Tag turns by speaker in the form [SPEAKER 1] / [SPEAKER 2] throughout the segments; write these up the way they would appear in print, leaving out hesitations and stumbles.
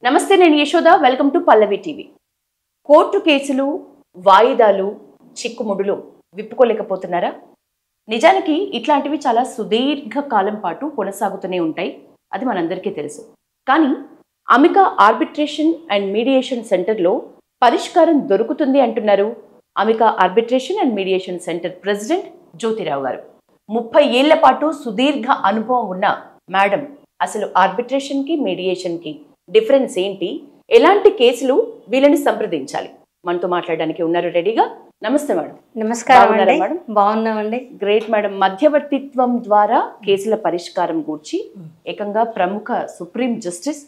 [SPEAKER 1] నమస్తే, నేను Yashoda. Welcome to Pallavi TV. Court కేసులు, వాయిదాలు, చిక్కుముడులు విప్పుకోలేకపోతున్నారా? నిజానికి ఇట్లాంటివి చాలా సుదీర్ఘ కాలం పాటు కొనసాగుతూనే ఉంటాయి. అది మనందరికీ తెలుసు. కానీ అమికా ఆర్బిట్రేషన్ అండ్ మీడియేషన్ సెంటర్లో పరిష్కారం దొరుకుతుంది అంటున్నారు Amika arbitration and mediation centre president Jyotirao garu. 30 ఏళ్ల పాటు సుదీర్ఘ అనుభవం ఉన్న మేడం అసలు ఆర్బిట్రేషన్కి, మీడియేషన్కి డిఫరెన్స్ ఏంటి, ఎలాంటి కేసులు వీళ్ళని సంప్రదించాలి, మనతో మాట్లాడడానికి ఉన్నారు రెడీగా. నమస్తే మేడం.
[SPEAKER 2] నమస్కారం మేడం. బాగున్నామండి.
[SPEAKER 1] Great madam. మధ్యవర్తిత్వం ద్వారా కేసుల పరిష్కారం గూర్చి ఏకంగా ప్రముఖ సుప్రీం జస్టిస్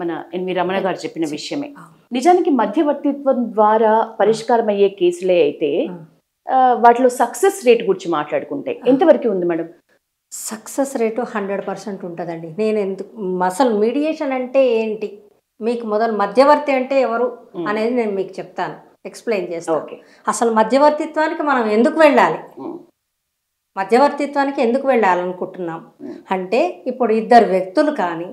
[SPEAKER 1] మన ఎన్వి రమణ గారు చెప్పిన విషయమే. నిజానికి మధ్యవర్తిత్వం ద్వారా పరిష్కారం అయ్యే కేసులే అయితే వాటిలో సక్సెస్ రేట్ గురించి మాట్లాడుకుంటే ఎంతవరకు ఉంది మేడం?
[SPEAKER 2] సక్సెస్ రేటు 100% ఉంటుందండి. నేను అసలు మీడియేషన్ అంటే ఏంటి, మీకు మొదలు మధ్యవర్తి అంటే ఎవరు అనేది నేను మీకు చెప్తాను, ఎక్స్ప్లెయిన్ చేస్తాను. అసలు మధ్యవర్తిత్వానికి మనం ఎందుకు వెళ్ళాలి, మధ్యవర్తిత్వానికి ఎందుకు వెళ్ళాలనుకుంటున్నాం అంటే, ఇప్పుడు ఇద్దరు వ్యక్తులు కానీ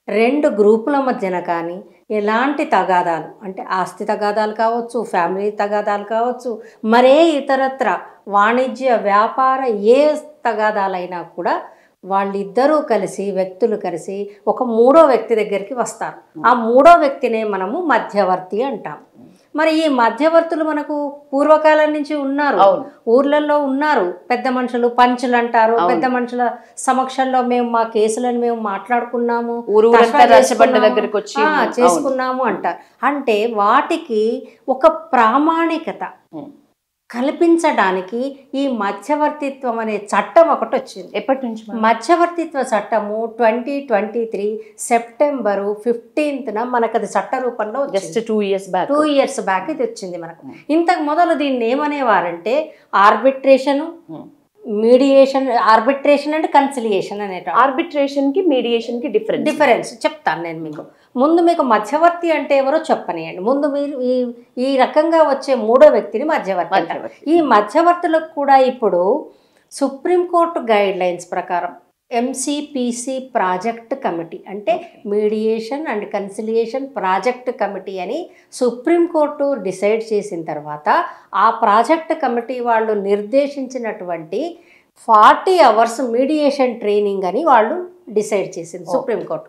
[SPEAKER 2] 2 గ్రూపుల మధ్యన కానీ ఎలాంటి తగాదాలు అంటే ఆస్తి తగాదాలు కావచ్చు, ఫ్యామిలీ తగాదాలు కావచ్చు, మరే ఇతరత్ర వాణిజ్య వ్యాపార ఏ తగాదాలైనా కూడా వాళ్ళిద్దరూ కలిసి, వ్యక్తులు కలిసి ఒక 3వ వ్యక్తి దగ్గరికి వస్తారు. ఆ 3వ వ్యక్తినే మనము మధ్యవర్తి అంటాం. మరి ఈ మధ్యవర్తులు మనకు పూర్వకాలం నుంచి ఉన్నారు, ఊర్లలో ఉన్నారు. పెద్ద మనుషులు పంచులు అంటారు. పెద్ద మనుషుల సమక్షంలో మేము మా కేసులను మేము మాట్లాడుకున్నాము, చేసుకున్నాము అంటారు. అంటే వాటికి ఒక ప్రామాణికత కల్పించడానికి ఈ మధ్యవర్తిత్వం అనే చట్టం ఒకటి వచ్చింది.
[SPEAKER 1] ఎప్పటి నుంచి?
[SPEAKER 2] మధ్యవర్తిత్వ చట్టము 2023 సెప్టెంబరు 15న మనకు అది చట్ట రూపంలో
[SPEAKER 1] జస్ట్ 2 ఇయర్స్ బ్యాక్
[SPEAKER 2] ఇది వచ్చింది మనకు. ఇంతకు మొదలు దీన్ని ఏమనేవారంటే arbitration, mediation, arbitration and conciliation అనేట.
[SPEAKER 1] ఆర్బిట్రేషన్ కి మీడియేషన్ కి
[SPEAKER 2] డిఫరెన్స్ చెప్తాను నేను మీకు. ముందు మీకు మధ్యవర్తి అంటే ఎవరో చెప్పనియండి. ముందు మీరు ఈ రకంగా వచ్చే 3వ వ్యక్తిని మధ్యవర్తి. ఈ మధ్యవర్తులకు కూడా ఇప్పుడు సుప్రీంకోర్టు గైడ్ లైన్స్ ప్రకారం MCPC ప్రాజెక్ట్ కమిటీ అంటే mediation and conciliation project committee అని సుప్రీంకోర్టు డిసైడ్ చేసిన తర్వాత ఆ ప్రాజెక్ట్ కమిటీ వాళ్ళు నిర్దేశించినటువంటి 40 అవర్స్ మీడియేషన్ ట్రైనింగ్ అని వాళ్ళు డిసైడ్ చేసింది సుప్రీంకోర్టు.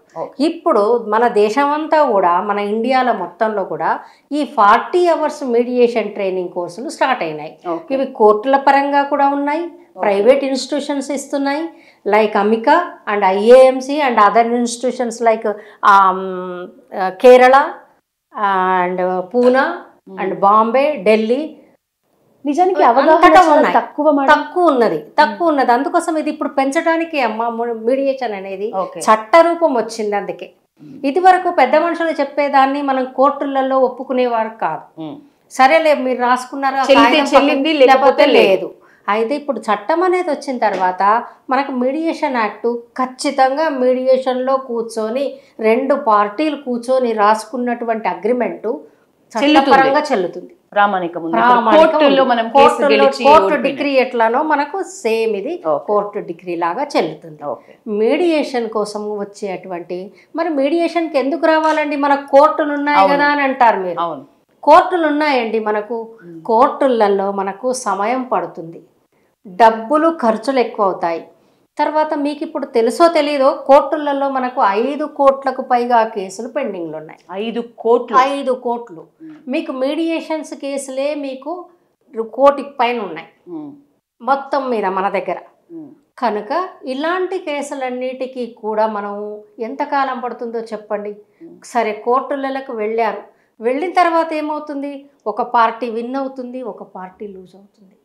[SPEAKER 2] ఇప్పుడు మన దేశమంతా కూడా, మన ఇండియాలో మొత్తంలో కూడా ఈ 40 అవర్స్ మీడియేషన్ ట్రైనింగ్ కోర్సులు స్టార్ట్ అయినాయి. ఇవి కోర్టుల పరంగా కూడా ఉన్నాయి, ప్రైవేట్ ఇన్స్టిట్యూషన్స్ ఇస్తున్నాయి, like Amika and IAMC and other institutions like Kerala and Poona and Bombay, Delhi.
[SPEAKER 1] నిజానికి తక్కువ ఉన్నది.
[SPEAKER 2] అందుకోసం ఇది ఇప్పుడు పెంచడానికి మీడియేషన్ అనేది చట్ట రూపం వచ్చింది. అందుకే ఇది వరకు పెద్ద మనుషులు చెప్పేదాన్ని మనం కోర్టులలో ఒప్పుకునేవారు కాదు. సరేలే మీరు రాసుకున్నారా, లేకపోతే లేదు. అయితే ఇప్పుడు చట్టం అనేది వచ్చిన తర్వాత మనకు మీడియేషన్ యాక్టు ఖచ్చితంగా మీడియేషన్లో కూర్చొని 2 పార్టీలు కూర్చొని రాసుకున్నటువంటి అగ్రిమెంటు చట్టపరంగా చెల్లుతుంది. కోర్టు డిగ్రీ ఎట్లానో మనకు సేమ్ ఇది కోర్టు డిగ్రీ లాగా చెల్లుతుంది. మీడియేషన్ కోసం వచ్చేటువంటి, మరి మీడియేషన్కి ఎందుకు రావాలండి, మనకు కోర్టులు ఉన్నాయి కదా అని అంటారు మీరు. కోర్టులు ఉన్నాయండి మనకు. కోర్టులలో మనకు సమయం పడుతుంది, డబ్బులు ఖర్చులు ఎక్కువ అవుతాయి. తర్వాత మీకు ఇప్పుడు తెలుసో తెలీదో కోర్టులలో మనకు 5 కోట్లకు పైగా కేసులు పెండింగ్లు ఉన్నాయి. 5 కోట్లు. మీకు మీడియేషన్స్ కేసులే మీకు 1 కోటికి పైన ఉన్నాయి మొత్తం మీద మన దగ్గర. కనుక ఇలాంటి కేసులన్నిటికీ కూడా మనం ఎంతకాలం పడుతుందో చెప్పండి. సరే, కోర్టులకు వెళ్ళారు, వెళ్ళిన తర్వాత ఏమవుతుంది, ఒక పార్టీ విన్ అవుతుంది, ఒక పార్టీ లూజ్ అవుతుంది.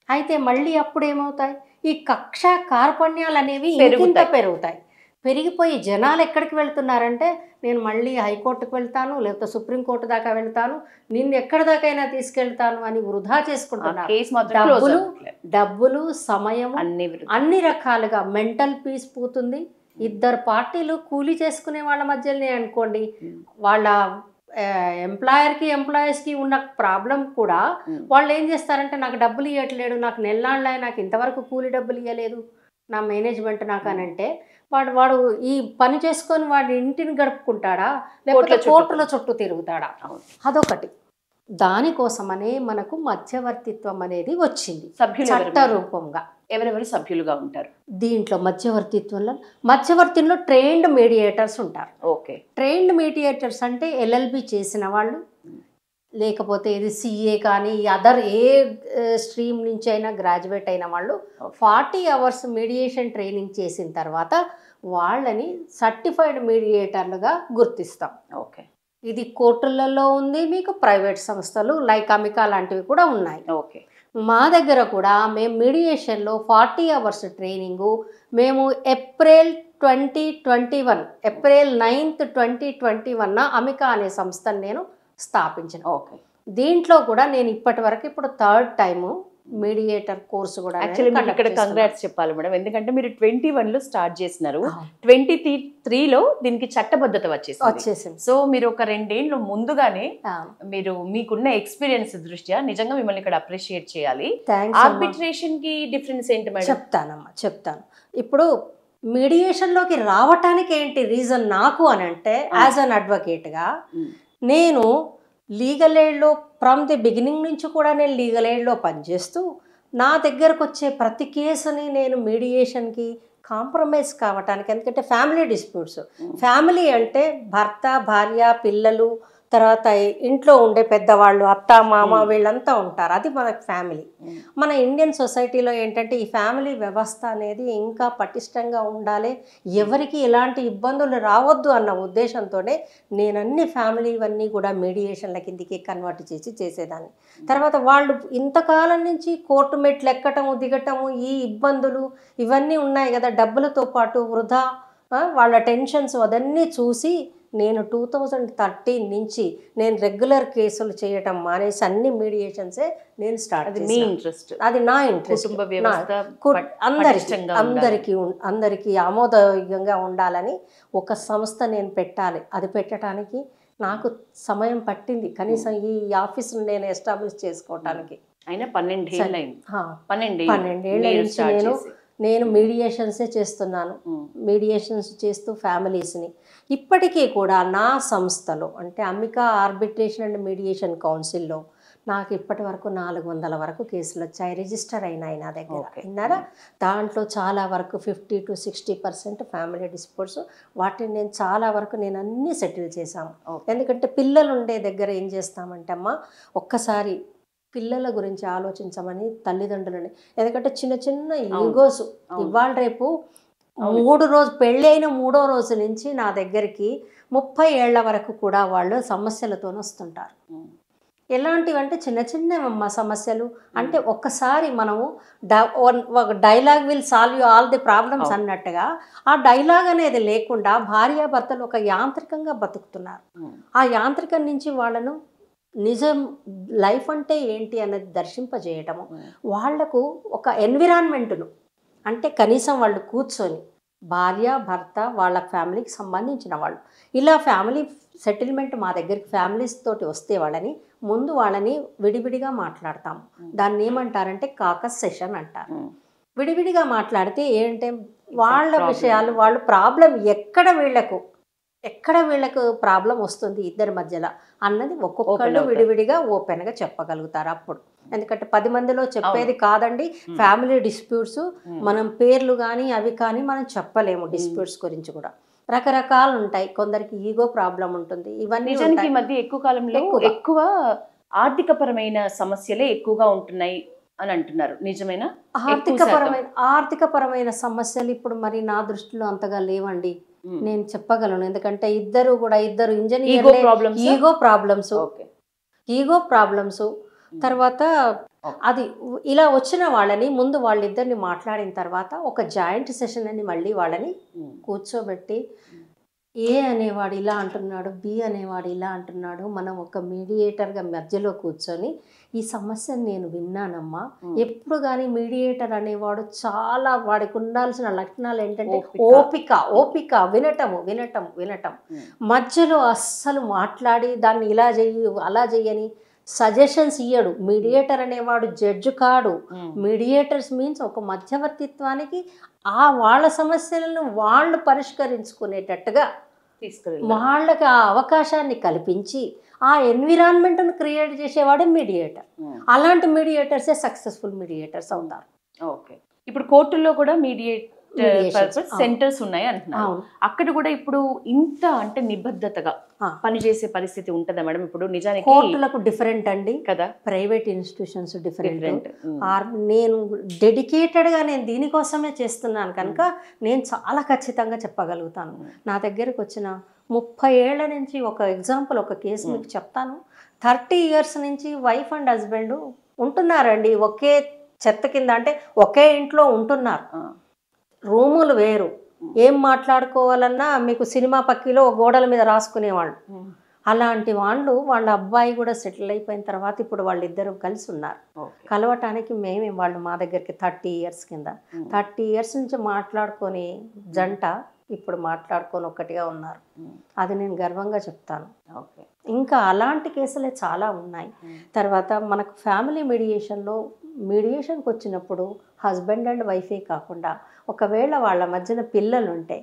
[SPEAKER 2] అయితే మళ్ళీ అప్పుడు ఏమవుతాయి, ఈ కక్ష కార్పణ్యాలు అనేవి ఇంత పెరుగుతాయి. పెరిగిపోయి జనాలు ఎక్కడికి వెళ్తున్నారంటే, నేను మళ్ళీ హైకోర్టుకు వెళ్తాను, లేకపోతే సుప్రీంకోర్టు దాకా వెళ్తాను, నిన్ను ఎక్కడి దాకైనా తీసుకెళ్తాను అని వృధా చేసుకుంటున్నారు. డబ్బులు సమయం అన్ని రకాలుగా మెంటల్ పీస్ పోతుంది. 2 పార్టీలు కూలీ చేసుకునే వాళ్ళ మధ్యనే అనుకోండి, వాళ్ళ ఎంప్లాయర్స్కి ఉన్న ప్రాబ్లం కూడా వాళ్ళు ఏం చేస్తారంటే, నాకు డబ్బులు ఇవ్వట్లేడు, నాకు నెలనాళ్ళ, నాకు ఇంతవరకు కూలీ డబ్బులు ఇవ్వలేదు నా మేనేజ్మెంట్ నాకు అని అంటే, వాడు ఈ పని చేసుకొని వాడి ఇంటిని గడుపుకుంటాడా, లేకపోతే కోర్టుల చుట్టూ తిరుగుతాడా? అదొకటి. దానికోసమనే మనకు మధ్యవర్తిత్వం అనేది వచ్చింది చట్ట రూపంగా.
[SPEAKER 1] ఎవరెవరు సభ్యులుగా ఉంటారు
[SPEAKER 2] దీంట్లో? మధ్యవర్తిలో ట్రైన్డ్ మీడియేటర్స్ ఉంటారు.
[SPEAKER 1] ఓకే.
[SPEAKER 2] ట్రైన్డ్ మీడియేటర్స్ అంటే LLB చేసిన వాళ్ళు, లేకపోతే ఇది CA కానీ అదర్ ఏ స్ట్రీమ్ నుంచి అయినా గ్రాడ్యుయేట్ అయిన వాళ్ళు 40 hours మీడియేషన్ ట్రైనింగ్ చేసిన తర్వాత వాళ్ళని సర్టిఫైడ్ మీడియేటర్లుగా గుర్తిస్తాం.
[SPEAKER 1] ఓకే.
[SPEAKER 2] ఇది కోర్టులలో ఉంది, మీకు ప్రైవేట్ సంస్థలు లైక్ అమికా లాంటివి కూడా ఉన్నాయి.
[SPEAKER 1] ఓకే.
[SPEAKER 2] మా దగ్గర కూడా మేము మీడియేషన్లో 40 hours ట్రైనింగు మేము ఏప్రిల్ 9th 2021 అమికా అనే సంస్థను నేను స్థాపించిన.
[SPEAKER 1] ఓకే.
[SPEAKER 2] దీంట్లో కూడా నేను ఇప్పటి వరకు ఇప్పుడు 3rd టైము మీడియేటర్ కోర్సు కూడా.
[SPEAKER 1] యాక్చువల్లీ మీకు ఇక్కడ కంగ్రాట్స్ చెప్పాలి మేడం, ఎందుకంటే మీరు 21లో స్టార్ట్ చేసినారు, 23లో దీనికి చట్టబద్ధత వచ్చేసింది. సో మీరు ఒక 2 ఏళ్ళు ముందుగానే మీరు మీకున్న ఎక్స్పీరియన్స్ దృష్ట్యా నిజంగా మిమ్మల్ని ఇక్కడ అప్రిషియేట్ చేయాలి. ఆర్బిట్రేషన్ కి డిఫరెన్స్ ఏంటి మేడం?
[SPEAKER 2] చెప్తాను. ఇప్పుడు మీడియేషన్లోకి రావటానికి ఏంటి రీజన్ నాకు అని అంటే, యాజ్ అన్ అడ్వకేట్గా నేను లీగల్ ఎయిడ్లో ఫ్రమ్ ది బిగినింగ్ నుంచి కూడా నేను లీగల్ ఎయిడ్లో పనిచేస్తూ నా దగ్గరకు వచ్చే ప్రతి కేసుని నేను మీడియేషన్కి కాంప్రమైజ్ కావటానికి, ఎందుకంటే ఫ్యామిలీ డిస్ప్యూట్స్, ఫ్యామిలీ అంటే భర్త, భార్య, పిల్లలు, తర్వాత ఇంట్లో ఉండే పెద్దవాళ్ళు, అత్త, మామ వీళ్ళంతా ఉంటారు. అది మనకు ఫ్యామిలీ. మన ఇండియన్ సొసైటీలో ఏంటంటే ఈ ఫ్యామిలీ వ్యవస్థ అనేది ఇంకా పటిష్టంగా ఉండాలి, ఎవరికి ఎలాంటి ఇబ్బందులు రావద్దు అన్న ఉద్దేశంతోనే నేను అన్ని ఫ్యామిలీవన్నీ కూడా మీడియేషన్ల కిందికి కన్వర్ట్ చేసేదాన్ని. తర్వాత వాళ్ళు ఇంతకాలం నుంచి కోర్టు మెట్లు ఎక్కటము దిగటము, ఈ ఇబ్బందులు ఇవన్నీ ఉన్నాయి కదా, డబ్బులతో పాటు వృధా వాళ్ళ టెన్షన్స్ అదన్నీ చూసి నేను 2013 నుంచి నేను రెగ్యులర్ కేసులు చేయటం మానేసి అన్ని మీడియేషన్సే నేను స్టార్ట్ చేశాను. అది నా ఇంట్రెస్ట్. అందరికీ ఆమోదయోగ్యంగా ఉండాలని ఒక సంస్థ నేను పెట్టాలి. అది పెట్టడానికి నాకు సమయం పట్టింది, కనీసం ఈ ఆఫీస్ను నేను ఎస్టాబ్లిష్ చేసుకోవటానికి.
[SPEAKER 1] అయినా 12
[SPEAKER 2] ఏళ్ళ నుంచి నేను మీడియేషన్సే చేస్తున్నాను. మీడియేషన్స్ చేస్తూ ఫ్యామిలీస్ని ఇప్పటికీ కూడా నా సంస్థలో అంటే అమికా ఆర్బిట్రేషన్ అండ్ మీడియేషన్ కౌన్సిల్లో నాకు ఇప్పటి వరకు 400 వరకు కేసులు వచ్చాయి, రిజిస్టర్ అయినాయి నా దగ్గర. విన్నారా? దాంట్లో చాలా వరకు 50 to 60% ఫ్యామిలీ డిస్ప్యూట్స్. వాటిని నేను చాలా వరకు నేను అన్నీ సెటిల్ చేశాము. ఎందుకంటే పిల్లలు ఉండే దగ్గర ఏం చేస్తామంటే అమ్మ, ఒక్కసారి పిల్లల గురించి ఆలోచించమని తల్లిదండ్రులని, ఎందుకంటే చిన్న చిన్న ఈగోస్ ఇవాళ రేపు పెళ్ళి అయిన 3వ రోజు నుంచి నా దగ్గరికి 30 ఏళ్ల వరకు కూడా వాళ్ళు సమస్యలతో వస్తుంటారు. ఎలాంటివంటే చిన్న చిన్న సమస్యలు. అంటే ఒక్కసారి మనము dialogue will solve you all the problems అన్నట్టుగా ఆ డైలాగ్ అనేది లేకుండా భార్యాభర్తలు ఒక యాంత్రికంగా బతుకుతున్నారు. ఆ యాంత్రికం నుంచి వాళ్ళను నిజం లైఫ్ అంటే ఏంటి అన్నది దర్శింపజేయటము, వాళ్లకు ఒక ఎన్విరాన్మెంట్ను, అంటే కనీసం వాళ్ళు కూర్చొని భార్య, భర్త, వాళ్ళ ఫ్యామిలీకి సంబంధించిన వాళ్ళు ఇలా ఫ్యామిలీ సెటిల్మెంట్ మా దగ్గరికి ఫ్యామిలీస్ తోటి వస్తే వాళ్ళని విడివిడిగా మాట్లాడతాము. దాన్ని ఏమంటారంటే కాకస్ సెషన్ అంటారు. విడివిడిగా మాట్లాడితే ఏంటంటే వాళ్ళ విషయాలు, వాళ్ళు ప్రాబ్లం ఎక్కడ వీళ్ళకు ప్రాబ్లం వస్తుంది ఇద్దరి మధ్యలో అన్నది ఒక్కొక్కళ్ళు విడివిడిగా ఓపెన్గా చెప్పగలుగుతారు అప్పుడు. ఎందుకంటే 10 మందిలో చెప్పేది కాదండి ఫ్యామిలీ డిస్ప్యూట్స్. మనం పేర్లు కానీ అవి కానీ మనం చెప్పలేము. డిస్ప్యూట్స్ గురించి కూడా రకరకాలు ఉంటాయి. కొందరికి ఈగో ప్రాబ్లం ఉంటుంది. ఇవన్నీ
[SPEAKER 1] నిజానికి ఈ మధ్య ఎక్కువ కాలంలో ఎక్కువ ఆర్థికపరమైన సమస్యలే ఎక్కువగా ఉంటున్నాయి అని అంటున్నారు. నిజమేనా?
[SPEAKER 2] ఆర్థికపరమైన సమస్యలు ఇప్పుడు మరి నా దృష్టిలో అంతగా లేవండి. నేను చెప్పగలను. ఎందుకంటే ఇద్దరు ఇంజనీర్ ఈగో ప్రాబ్లమ్స్ తర్వాత అది ఇలా వచ్చిన వాళ్ళని ముందు వాళ్ళిద్దరిని మాట్లాడిన తర్వాత ఒక జాయింట్ సెషన్ అని మళ్ళీ వాళ్ళని కూర్చోబెట్టి ఏ అనేవాడు ఇలా అంటున్నాడు, బి అనేవాడు ఇలా అంటున్నాడు, మనం ఒక మీడియేటర్గా మధ్యలో కూర్చొని ఈ సమస్యను నేను విన్నానమ్మా. ఎప్పుడు కానీ మీడియేటర్ అనేవాడు చాలా వాడికి ఉండాల్సిన లక్షణాలు ఏంటంటే ఓపిక, వినటం, మధ్యలో అస్సలు మాట్లాడి దాన్ని ఇలా చెయ్యి అలా చెయ్యని సజెషన్స్ ఇయ్యడు. మీడియేటర్ అనేవాడు జడ్జి కాడు. మీడియేటర్స్ మీన్స్ ఒక మధ్యవర్తిత్వానికి వాళ్ళ సమస్యలను వాళ్ళు పరిష్కరించుకునేటట్టుగా
[SPEAKER 1] తీసుకెళ్ళి
[SPEAKER 2] వాళ్ళకి ఆ అవకాశాన్ని కల్పించి ఆ ఎన్విరాన్మెంట్ను క్రియేట్ చేసేవాడే మీడియేటర్. అలాంటి మీడియేటర్సే సక్సెస్ఫుల్ మీడియేటర్స్ అవుతారు.
[SPEAKER 1] ఓకే. ఇప్పుడు కోర్టుల్లో కూడా సెంటర్స్ ఉన్నాయి అంటున్నారు. అక్కడ కూడా ఇప్పుడు ఇంత అంటే నిబద్ధతగా పనిచేసే పరిస్థితి ఉంటుందా మేడం? ఇప్పుడు నిజానికి
[SPEAKER 2] కోర్టులకు డిఫరెంట్ అండి
[SPEAKER 1] కదా,
[SPEAKER 2] ప్రైవేట్ ఇన్స్టిట్యూషన్స్ డిఫరెంట్. నేను డెడికేటెడ్గా నేను దీనికోసమే చేస్తున్నాను కనుక నేను చాలా ఖచ్చితంగా చెప్పగలుగుతాను. నా దగ్గరకు వచ్చిన 30 ఏళ్ల నుంచి ఒక ఎగ్జాంపుల్, ఒక కేసు మీకు చెప్తాను. 30 years నుంచి వైఫ్ అండ్ హస్బెండ్ ఉంటున్నారండి ఒకే చెత్త కింద, అంటే ఒకే ఇంట్లో ఉంటున్నారు, రూములు వేరు. ఏం మాట్లాడుకోవాలన్నా మీకు సినిమా పక్కీలో గోడల మీద రాసుకునేవాళ్ళు. అలాంటి వాళ్ళు, వాళ్ళ అబ్బాయి కూడా సెటిల్ అయిపోయిన తర్వాత ఇప్పుడు వాళ్ళిద్దరూ కలిసి ఉన్నారు. కలవటానికి వాళ్ళు మా దగ్గరికి 30 years కింద 30 years నుంచి మాట్లాడుకొని జంట ఇప్పుడు మాట్లాడుకొని ఒక్కటిగా ఉన్నారు. అది నేను గర్వంగా చెప్తాను. ఇంకా అలాంటి కేసులే చాలా ఉన్నాయి. తర్వాత మనకు ఫ్యామిలీ మీడియేషన్కి వచ్చినప్పుడు హస్బెండ్ అండ్ వైఫే కాకుండా ఒకవేళ వాళ్ళ మధ్యన పిల్లలు ఉంటే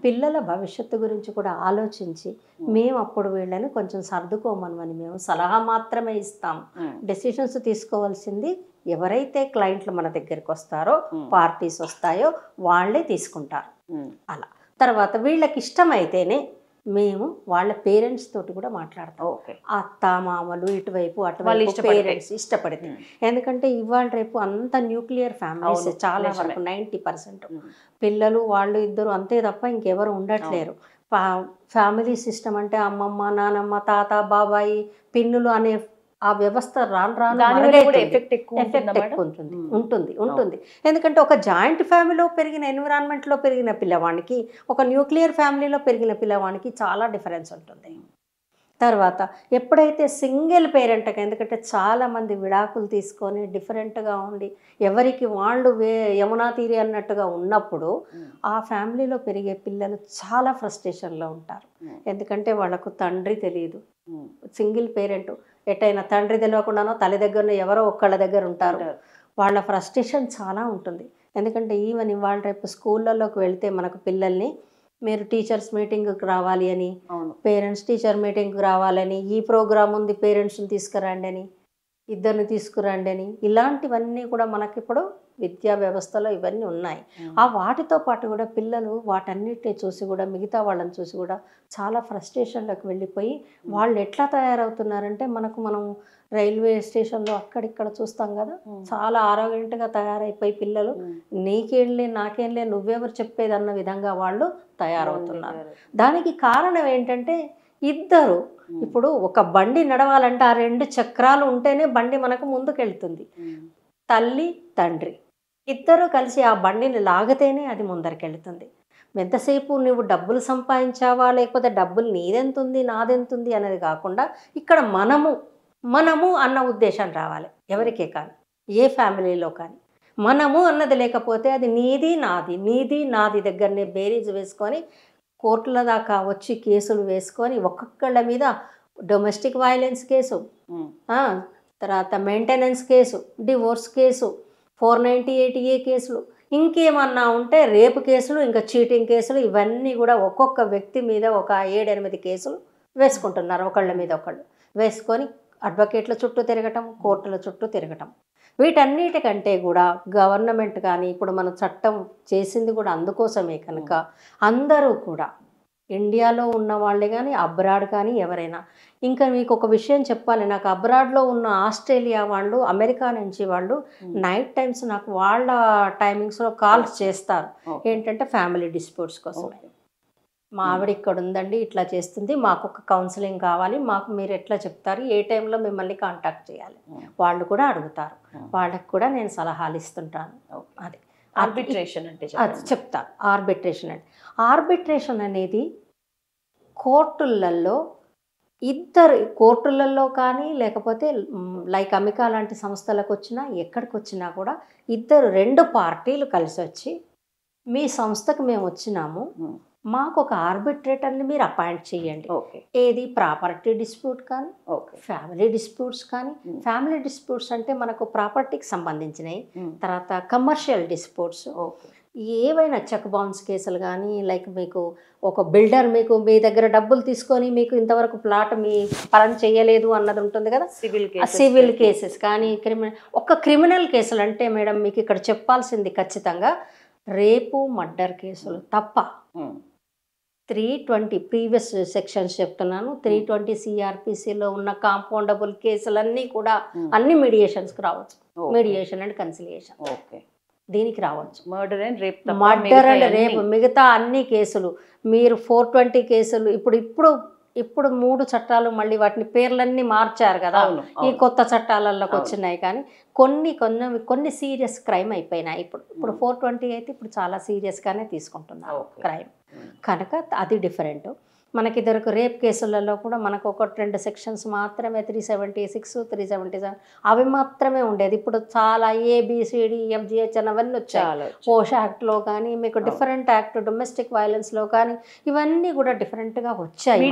[SPEAKER 2] పిల్లల భవిష్యత్తు గురించి కూడా ఆలోచించి మేము అప్పుడు వీళ్ళని కొంచెం సర్దుకోమని మేము సలహా మాత్రమే ఇస్తాం. డెసిషన్స్ తీసుకోవాల్సింది ఎవరైతే క్లయింట్లు మన దగ్గరికి వస్తారో, పార్టీస్ వస్తాయో వాళ్ళే తీసుకుంటారు. అలా తర్వాత వీళ్ళకి ఇష్టమైతేనే మేము వాళ్ళ పేరెంట్స్ తోటి కూడా మాట్లాడతాం. అత్త మామలు ఇటువైపు అటువైపు పేరెంట్స్ ఇష్టపడితే. ఎందుకంటే ఇవాళ రేపు అంత న్యూక్లియర్ ఫ్యామిలీస్ చాలా వరకు 90% పిల్లలు వాళ్ళు ఇద్దరు అంతే తప్ప ఇంకెవరు ఉండట్లేరు. ఫ్యామిలీ సిస్టమ్ అంటే అమ్మమ్మ నానమ్మ తాత బాబాయి పిన్నులు అనే ఆ వ్యవస్థ ఎఫెక్ట్ ఎక్కువ ఉంటుంది. ఎందుకంటే ఒక జాయింట్ ఫ్యామిలీలో పెరిగిన ఎన్విరాన్మెంట్లో పెరిగిన పిల్లవానికి ఒక న్యూక్లియర్ ఫ్యామిలీలో పెరిగిన పిల్లవానికి చాలా డిఫరెన్స్ ఉంటుంది. తర్వాత ఎప్పుడైతే సింగిల్ పేరెంట్, ఎందుకంటే చాలామంది విడాకులు తీసుకొని డిఫరెంట్గా ఉండి ఎవరికి వాళ్ళు యమునా తీరి అన్నట్టుగా ఉన్నప్పుడు ఆ ఫ్యామిలీలో పెరిగే పిల్లలు చాలా ఫ్రస్ట్రేషన్లో ఉంటారు. ఎందుకంటే వాళ్ళకు తండ్రి తెలియదు. సింగిల్ పేరెంట్ ఎటైనా తండ్రి తెలియకుండానో తల్లి దగ్గరనో ఎవరో ఒక్కళ్ళ దగ్గర ఉంటారు. వాళ్ళ ఫ్రస్ట్రేషన్ చాలా ఉంటుంది. ఎందుకంటే ఈవెన్ ఇవాళ రేపు స్కూళ్ళలోకి వెళ్తే మనకు పిల్లల్ని మీరు టీచర్స్ మీటింగ్కి రావాలి అని, పేరెంట్స్ టీచర్ మీటింగ్కి రావాలని, ఈ ప్రోగ్రామ్ ఉంది పేరెంట్స్ని తీసుకురండి అని, ఇద్దరిని తీసుకురండి అని, ఇలాంటివన్నీ కూడా మనకిప్పుడు విద్యా వ్యవస్థలో ఇవన్నీ ఉన్నాయి. ఆ వాటితో పాటు కూడా పిల్లలు వాటన్నిటిని చూసి కూడా మిగతా వాళ్ళని చూసి కూడా చాలా ఫ్రస్ట్రేషన్లోకి వెళ్ళిపోయి వాళ్ళు ఎట్లా తయారవుతున్నారంటే మనం రైల్వే స్టేషన్లో అక్కడిక్కడ చూస్తాం కదా, చాలా ఆరోగ్యంగా తయారైపోయి పిల్లలు నీకేంలే నాకేంలే నువ్వెవరు చెప్పేది అన్న విధంగా వాళ్ళు తయారవుతున్నారు. దానికి కారణం ఏంటంటే ఇద్దరు ఇప్పుడు ఒక బండి నడవాలంటే ఆ 2 చక్రాలు ఉంటేనే బండి మనకు ముందుకెళ్తుంది. తల్లి తండ్రి ఇద్దరు కలిసి ఆ బండిని లాగితేనే అది ముందరికెళ్తుంది. ఎంతసేపు నువ్వు డబ్బులు సంపాదించావా లేకపోతే డబ్బులు నీదెంతుంది నాదెంతుంది అనేది కాకుండా ఇక్కడ మనము అన్న ఉద్దేశం రావాలి. ఎవరికే కానీ ఏ ఫ్యామిలీలో కానీ మనము అన్నది లేకపోతే అది నీది నాది దగ్గరనే బేరీజ్ వేసుకొని కోర్టుల దాకా వచ్చి కేసులు వేసుకొని ఒక్కొక్కళ్ళ మీద డొమెస్టిక్ వైలెన్స్ కేసు, తర్వాత maintenance case, divorce case, 498A కేసులు, ఇంకేమన్నా ఉంటే రేపు కేసులు, ఇంకా చీటింగ్ కేసులు, ఇవన్నీ కూడా ఒక్కొక్క వ్యక్తి మీద ఒక 7-8 కేసులు వేసుకుంటున్నారు. ఒకళ్ళ మీద ఒకళ్ళు వేసుకొని అడ్వకేట్ల చుట్టూ తిరగటం, కోర్టుల చుట్టూ తిరగటం. వీటన్నిటికంటే కూడా గవర్నమెంట్ కానీ ఇప్పుడు మన చట్టం చేసింది కూడా అందుకోసమే కనుక అందరూ కూడా ఇండియాలో ఉన్న వాళ్ళే కానీ అబ్రాడ్ కానీ ఎవరైనా. ఇంకా మీకు ఒక విషయం చెప్పాలి, నాకు అబ్రాడ్లో ఉన్న ఆస్ట్రేలియా వాళ్ళు, అమెరికా నుంచి వాళ్ళు నైట్ టైమ్స్ నాకు వాళ్ళ టైమింగ్స్లో కాల్స్ చేస్తారు. ఏంటంటే ఫ్యామిలీ డిస్ప్యూట్స్ కోసం. మా ఆవిడ ఇక్కడ ఉందండి, ఇట్లా చేస్తుంది, మాకు ఒక కౌన్సిలింగ్ కావాలి, మాకు మీరు ఎట్లా చెప్తారు, ఏ టైంలో మిమ్మల్ని కాంటాక్ట్ చేయాలి, వాళ్ళు కూడా అడుగుతారు. వాళ్ళకి కూడా నేను సలహాలు ఇస్తుంటాను. అది
[SPEAKER 1] ఆర్బిట్రేషన్ అంటే
[SPEAKER 2] చెప్తాను. ఆర్బిట్రేషన్ అనేది కోర్టులలో కానీ లేకపోతే లైక్ అమెరికా లాంటి సంస్థలకు వచ్చినా ఎక్కడికి వచ్చినా కూడా 2 పార్టీలు కలిసి వచ్చి మీ సంస్థకు మేము వచ్చినాము, మాకు ఒక ఆర్బిట్రేటర్ని మీరు అపాయింట్ చేయండి. ఏది ప్రాపర్టీ డిస్ప్యూట్ కానీ ఫ్యామిలీ డిస్ప్యూట్స్ కానీ. ఫ్యామిలీ డిస్ప్యూట్స్ అంటే మనకు ప్రాపర్టీకి సంబంధించినవి, తర్వాత కమర్షియల్ డిస్ప్యూట్స్, ఏవైనా చెక్ బౌన్స్ కేసులు కానీ, లైక్ మీకు ఒక బిల్డర్ మీకు మీ దగ్గర డబ్బులు తీసుకొని మీకు ఇంతవరకు ప్లాట్ మీ పరం చేయలేదు అన్నది ఉంటుంది కదా, సివిల్ కేసెస్ కానీ క్రిమినల్ కేసులు అంటే మేడం మీకు ఇక్కడ చెప్పాల్సింది ఖచ్చితంగా రేపు మర్డర్ కేసులు తప్ప 320 ప్రీవియస్ సెక్షన్స్ చెప్తున్నాను, 320 సిఆర్పిసిలో ఉన్న కాంపౌండబుల్ కేసులన్నీ కూడా అన్ని మీడియేషన్స్కి రావచ్చు. మీడియేషన్ అండ్ కన్సిలియేషన్ దీనికి రావచ్చు. మర్డర్ అండ్ రేప్ మిగతా అన్ని కేసులు మీరు 420 కేసులు ఇప్పుడు 3 చట్టాలు మళ్ళీ వాటిని పేర్లన్నీ మార్చారు కదా, ఈ కొత్త చట్టాలలోకి వచ్చినాయి. కానీ కొన్ని సీరియస్ క్రైమ్ అయిపోయినాయి. ఇప్పుడు 420 అయితే ఇప్పుడు చాలా సీరియస్గానే తీసుకుంటున్నారు క్రైమ్ కనుక అది డిఫరెంట్. మనకి ఇద్దరికి రేప్ కేసులలో కూడా మనకు 1-2 సెక్షన్స్ మాత్రమే 376, 377 అవి మాత్రమే ఉండేది. ఇప్పుడు చాలా ఏబిసిడి ఎఫ్జిహెచ్ అని అవన్నీ వచ్చాయి. పోషా యాక్ట్లో కానీ మీకు డిఫరెంట్ యాక్ట్ డొమెస్టిక్ వైలెన్స్లో కానీ ఇవన్నీ కూడా డిఫరెంట్గా వచ్చాయి.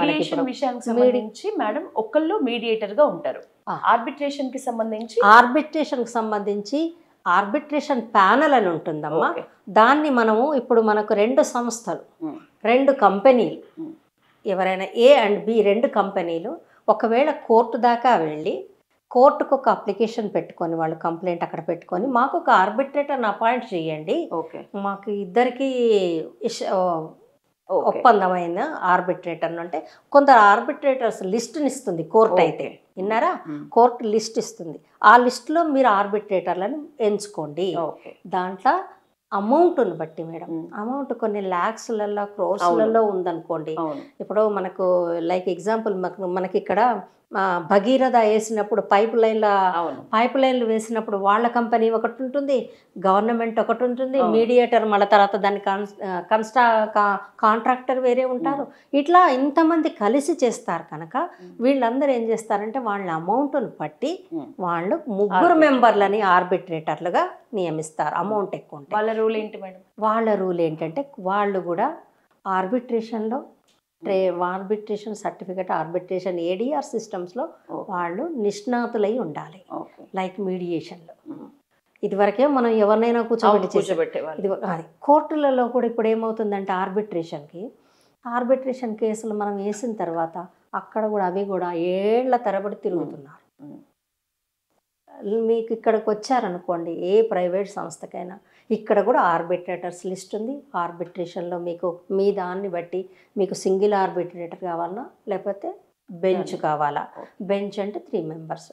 [SPEAKER 1] విషయానికి సంబంధించి మేడం ఒకళ్ళు మీడియేటర్గా ఉంటారు. ఆర్బిట్రేషన్కి సంబంధించి ఆర్బిట్రేషన్ ప్యానల్ అని ఉంటుందమ్మా. దాన్ని ఇప్పుడు మనకు 2 సంస్థలు 2 కంపెనీలు ఎవరైనా ఏ అండ్ బి 2 కంపెనీలు ఒకవేళ కోర్టు దాకా వెళ్ళి కోర్టుకు ఒక అప్లికేషన్ పెట్టుకొని వాళ్ళు కంప్లైంట్ అక్కడ పెట్టుకొని మాకు ఒక ఆర్బిట్రేటర్ని అపాయింట్ చేయండి, మాకు ఇద్దరికి ఒప్పందమైన ఆర్బిట్రేటర్ అంటే కొందరు ఆర్బిట్రేటర్స్ లిస్టుని ఇస్తుంది కోర్టు. అయితే విన్నారా, కోర్టు లిస్ట్ ఇస్తుంది. ఆ లిస్టులో మీరు ఆర్బిట్రేటర్లను ఎంచుకోండి. దాంట్లో అమౌంట్ని బట్టి మేడం అమౌంట్ కొన్ని ల్యాక్స్లలో క్రోర్స్లలో ఉందనుకోండి. ఇప్పుడు మనకు లైక్ ఎగ్జాంపుల్ మనకి ఇక్కడ భగీరథ వేసినప్పుడు పైప్ లైన్లు వేసినప్పుడు వాళ్ళ కంపెనీ ఒకటి ఉంటుంది, గవర్నమెంట్ ఒకటి ఉంటుంది, మీడియేటర్ మళ్ళీ తర్వాత దాన్ని కాంట్రాక్టర్ వేరే ఉంటారు. ఇట్లా ఇంతమంది కలిసి చేస్తారు కనుక వీళ్ళందరూ ఏం చేస్తారంటే వాళ్ళ అమౌంట్ని బట్టి వాళ్ళు 3 మెంబర్లని ఆర్బిట్రేటర్లుగా నియమిస్తారు. అమౌంట్ ఎక్కువ ఉంటుంది. వాళ్ళ రూల్ ఏంటి మేడం?
[SPEAKER 2] వాళ్ళ రూల్ ఏంటంటే వాళ్ళు కూడా ఆర్బిట్రేషన్లో ఆర్బిట్రేషన్ సర్టిఫికేట్ ఆర్బిట్రేషన్ ఏడిఆర్ సిస్టమ్స్లో వాళ్ళు నిష్ణాతులై ఉండాలి. లైక్ మీడియేషన్లో ఇదివరకే మనం ఎవరినైనా కూర్చోబెట్టేవాళ్ళు. ఇది కోర్టులలో కూడా ఇప్పుడు ఏమవుతుందంటే ఆర్బిట్రేషన్ కేసులు మనం వేసిన తర్వాత అక్కడ కూడా అవి కూడా ఏళ్ల తరబడి తిరుగుతున్నారు. మీకు ఇక్కడికి వచ్చారనుకోండి ఏ ప్రైవేట్ సంస్థకైనా ఇక్కడ కూడా ఆర్బిట్రేటర్స్ లిస్ట్ ఉంది. ఆర్బిట్రేషన్లో మీకు మీ దాన్ని బట్టి మీకు సింగిల్ ఆర్బిట్రేటర్ కావాలన్నా లేకపోతే బెంచ్ కావాలా. బెంచ్ అంటే 3 మెంబర్స్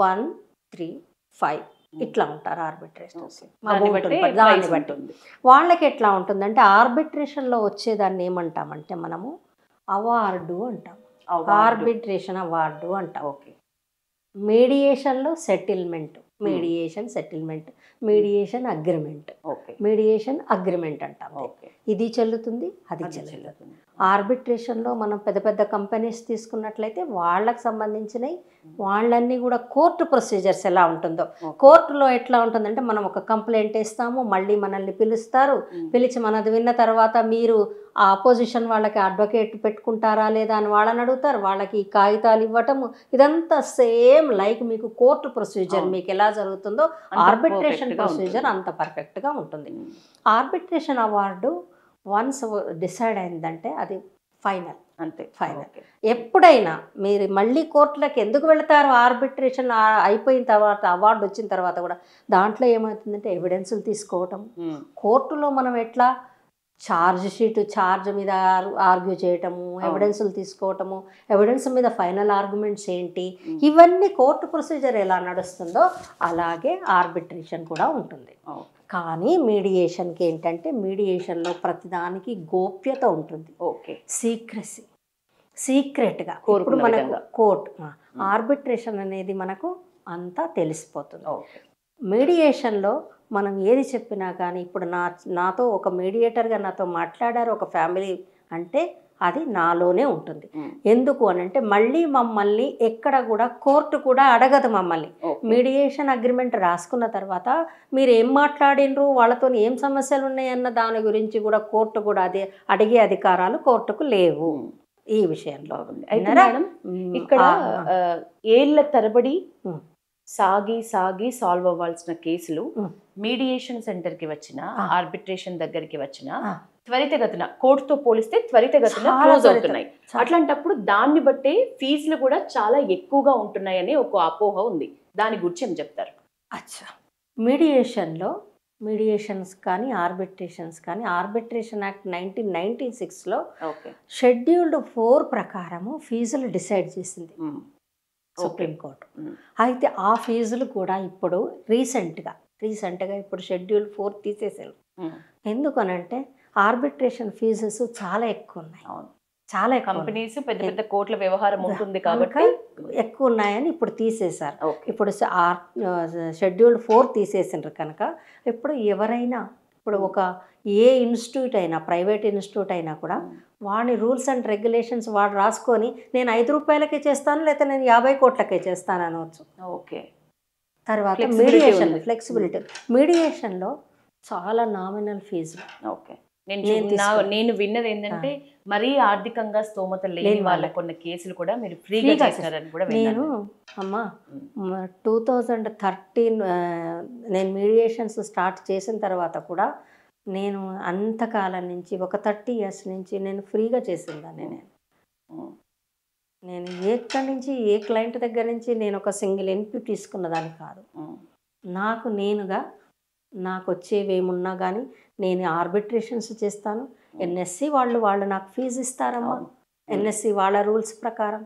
[SPEAKER 2] 1, 3, 5 ఇట్లా ఉంటారు ఆర్బిట్రేటర్స్. దాన్ని బట్టి వాళ్ళకి ఎట్లా ఉంటుందంటే ఆర్బిట్రేషన్లో వచ్చేదాన్ని ఏమంటామంటే మనము అవార్డు అంటాం, ఆర్బిట్రేషన్ అవార్డు అంటాం. మీడియేషన్లో సెటిల్మెంట్, మీడియేషన్ అగ్రిమెంట్ అంటాం. ఇది చెల్లుతుంది, అది చెల్లుతుంది. ఆర్బిట్రేషన్లో మనం పెద్ద పెద్ద కంపెనీస్ తీసుకున్నట్లయితే వాళ్ళకి సంబంధించినవి వాళ్ళన్నీ కూడా కోర్టు ప్రొసీజర్స్ ఎలా ఉంటుందో, కోర్టులో ఎట్లా ఉంటుందంటే మనం ఒక కంప్లైంట్ ఇస్తాము, మళ్ళీ మనల్ని పిలుస్తారు, పిలిచి మనది విన్న తర్వాత మీరు ఆ అపోజిషన్ వాళ్ళకి అడ్వకేట్ పెట్టుకుంటారా లేదా అని వాళ్ళని అడుగుతారు, వాళ్ళకి కాగితాలు ఇవ్వటము, ఇదంతా సేమ్ లైక్ మీకు కోర్టు ప్రొసీజర్ మీకు ఎలా జరుగుతుందో ఆర్బిట్రేషన్ ప్రొసీజర్ అంత పర్ఫెక్ట్గా ఉంటుంది. ఆర్బిట్రేషన్ అవార్డు వన్స్ డిసైడ్ అయిందంటే అది ఫైనల్, అంతే ఫైనల్. ఎప్పుడైనా మీరు మళ్ళీ కోర్టులకు ఎందుకు వెళతారు, ఆర్బిట్రేషన్ అయిపోయిన తర్వాత అవార్డు వచ్చిన తర్వాత కూడా దాంట్లో ఏమవుతుందంటే ఎవిడెన్సులు తీసుకోవటం. కోర్టులో మనం ఎట్లా ఛార్జ్ మీద ఆర్గ్యూ చేయటము, ఎవిడెన్సులు తీసుకోవటము, ఎవిడెన్స్ మీద ఫైనల్ ఆర్గ్యుమెంట్స్ ఏంటి, ఇవన్నీ కోర్టు ప్రొసీజర్ ఎలా నడుస్తుందో అలాగే ఆర్బిట్రేషన్ కూడా ఉంటుంది. కానీ మీడియేషన్కి ఏంటంటే మీడియేషన్లో ప్రతిదానికి గోప్యత ఉంటుంది, సీక్రెట్గా. ఇప్పుడు మనకు కోర్టు ఆర్బిట్రేషన్ అనేది మనకు అంతా తెలిసిపోతుంది. మీడియేషన్లో మనం ఏది చెప్పినా కానీ ఇప్పుడు నాతో ఒక మీడియేటర్గా నాతో మాట్లాడారు ఒక ఫ్యామిలీ అంటే అది నాలోనే ఉంటుంది. ఎందుకు అని అంటే మళ్ళీ మమ్మల్ని ఎక్కడ కూడా కోర్టు కూడా అడగదు మమ్మల్ని. మీడియేషన్ అగ్రిమెంట్ రాసుకున్న తర్వాత మీరు ఏం మాట్లాడినరు, వాళ్ళతో ఏం సమస్యలు ఉన్నాయన్న దాని గురించి కూడా కోర్టు కూడా అదే అడిగే అధికారాలు కోర్టుకు లేవు ఈ విషయంలో.
[SPEAKER 1] ఇక్కడ ఏళ్ల తరబడి సాగి సాల్వ్ అవ్వాల్సిన కేసులు మీడియేషన్ సెంటర్ కి వచ్చిన, ఆర్బిట్రేషన్ దగ్గరికి వచ్చిన త్వరితగతిన కోర్టుతో పోలిస్తే త్వరితగతిన క్లోజ్ అవుతున్నాయి. అట్లాంటప్పుడు దాన్ని బట్టే ఫీజులు కూడా చాలా ఎక్కువగా ఉంటున్నాయని ఒక అపోహ ఉంది. దాని గురించి ఏం చెప్తారు?
[SPEAKER 2] అచ్చా, మీడియేషన్స్ కానీ ఆర్బిట్రేషన్స్ కానీ, ఆర్బిట్రేషన్ యాక్ట్ 1996లో షెడ్యూల్డ్ 4 ప్రకారము ఫీజులు డిసైడ్ చేసింది సుప్రీంకోర్టు. అయితే ఆ ఫీజులు కూడా ఇప్పుడు రీసెంట్గా ఇప్పుడు షెడ్యూల్ 4 తీసేసారు. ఎందుకనంటే ఆర్బిట్రేషన్ ఫీజెస్ చాలా ఎక్కువ ఉన్నాయి. చాలా
[SPEAKER 1] కంపెనీస్ పెద్ద పెద్ద కోట్ల వ్యవహారం ఉంటుంది కాబట్టి
[SPEAKER 2] ఎక్కువ ఉన్నాయని ఇప్పుడు తీసేశారు. ఇప్పుడు షెడ్యూల్ 4 తీసేసిండ్రు కనుక ఇప్పుడు ఎవరైనా ఇప్పుడు ఒక ఏ ఇన్స్టిట్యూట్ అయినా, ప్రైవేట్ ఇన్స్టిట్యూట్ అయినా కూడా వాడి రూల్స్ అండ్ రెగ్యులేషన్స్ వాడు రాసుకొని నేను 5 రూపాయలకే చేస్తాను, లేకపోతే నేను 50 కోట్లకే చేస్తాను అనవచ్చు.
[SPEAKER 1] ఓకే.
[SPEAKER 2] తర్వాత మీడియేషన్ ఫ్లెక్సిబిలిటీ, మీడియేషన్లో చాలా నామినల్ ఫీజు.
[SPEAKER 1] ఓకే. నేను విన్నది ఏంటంటే మరీ ఆర్థికంగా స్తోమత లేని వాళ్ళ కొన్ని కేసులు కూడా మీరు ఫ్రీగా చేస్తారని కూడా
[SPEAKER 2] నేను అమ్మా 2013 నేను మీడియేషన్స్ స్టార్ట్ చేసిన తర్వాత కూడా నేను అంతకాలం నుంచి ఒక 30 years నుంచి నేను ఫ్రీగా చేసిందాన్ని. నేను ఎక్కడి నుంచి ఏ క్లయింట్ దగ్గర నుంచి నేను ఒక సింగిల్ ఎన్పి తీసుకున్నదాన్ని కాదు. నాకు వచ్చేవి ఏమున్నా కానీ నేను ఆర్బిట్రేషన్స్ చేస్తాను. ఎన్ఎస్సి వాళ్ళు నాకు ఫీజు ఇస్తారమ్మా. ఎన్ఎస్సి వాళ్ళ రూల్స్ ప్రకారం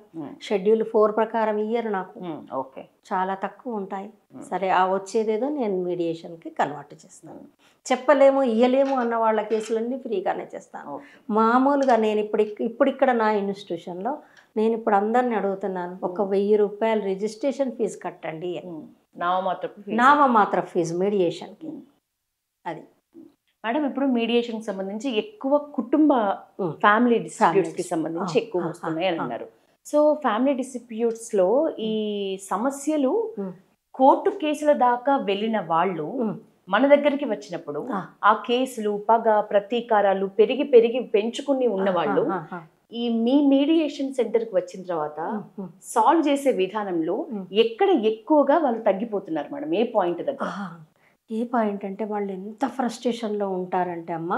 [SPEAKER 2] షెడ్యూల్ 4 ప్రకారం ఇయ్యరు నాకు.
[SPEAKER 1] ఓకే,
[SPEAKER 2] చాలా తక్కువ ఉంటాయి. సరే, ఆ వచ్చేదేదో నేను మీడియేషన్కి కన్వర్ట్ చేస్తాను. చెప్పలేము ఇయ్యలేము అన్న వాళ్ళ కేసులన్నీ ఫ్రీగానే చేస్తాను. మామూలుగా నేను ఇప్పుడు ఇక్కడ నా ఇన్స్టిట్యూషన్లో నేను ఇప్పుడు అందరిని అడుగుతున్నాను, ఒక 1000 రూపాయలు రిజిస్ట్రేషన్ ఫీజు కట్టండి, నామమాత్ర ఫీజు మీడియేషన్కి. అది
[SPEAKER 1] మేడం, ఇప్పుడు మీడియేషన్ సంబంధించి ఎక్కువ కుటుంబ ఫ్యామిలీ డిస్ప్యూట్స్ కి సంబంధించి ఎక్కువ వస్తున్నాయి అని అన్నారు. సో ఫ్యామిలీ డిస్ప్యూట్స్ లో ఈ సమస్యలు కోర్టు కేసుల దాకా వెళ్ళిన వాళ్ళు మన దగ్గరికి వచ్చినప్పుడు ఆ కేసులు, పగ, ప్రతీకారాలు పెరిగి పెంచుకుని ఉన్న వాళ్ళు ఈ మీ మీడియేషన్ సెంటర్ కి వచ్చిన తర్వాత సాల్వ్ చేసే విధానంలో ఎక్కడ ఎక్కువగా వాళ్ళు తగ్గిపోతున్నారు మేడం? ఏ పాయింట్ దగ్గర?
[SPEAKER 2] ఏ పాయింట్ అంటే వాళ్ళు ఎంత ఫ్రస్ట్రేషన్లో ఉంటారంటే అమ్మ,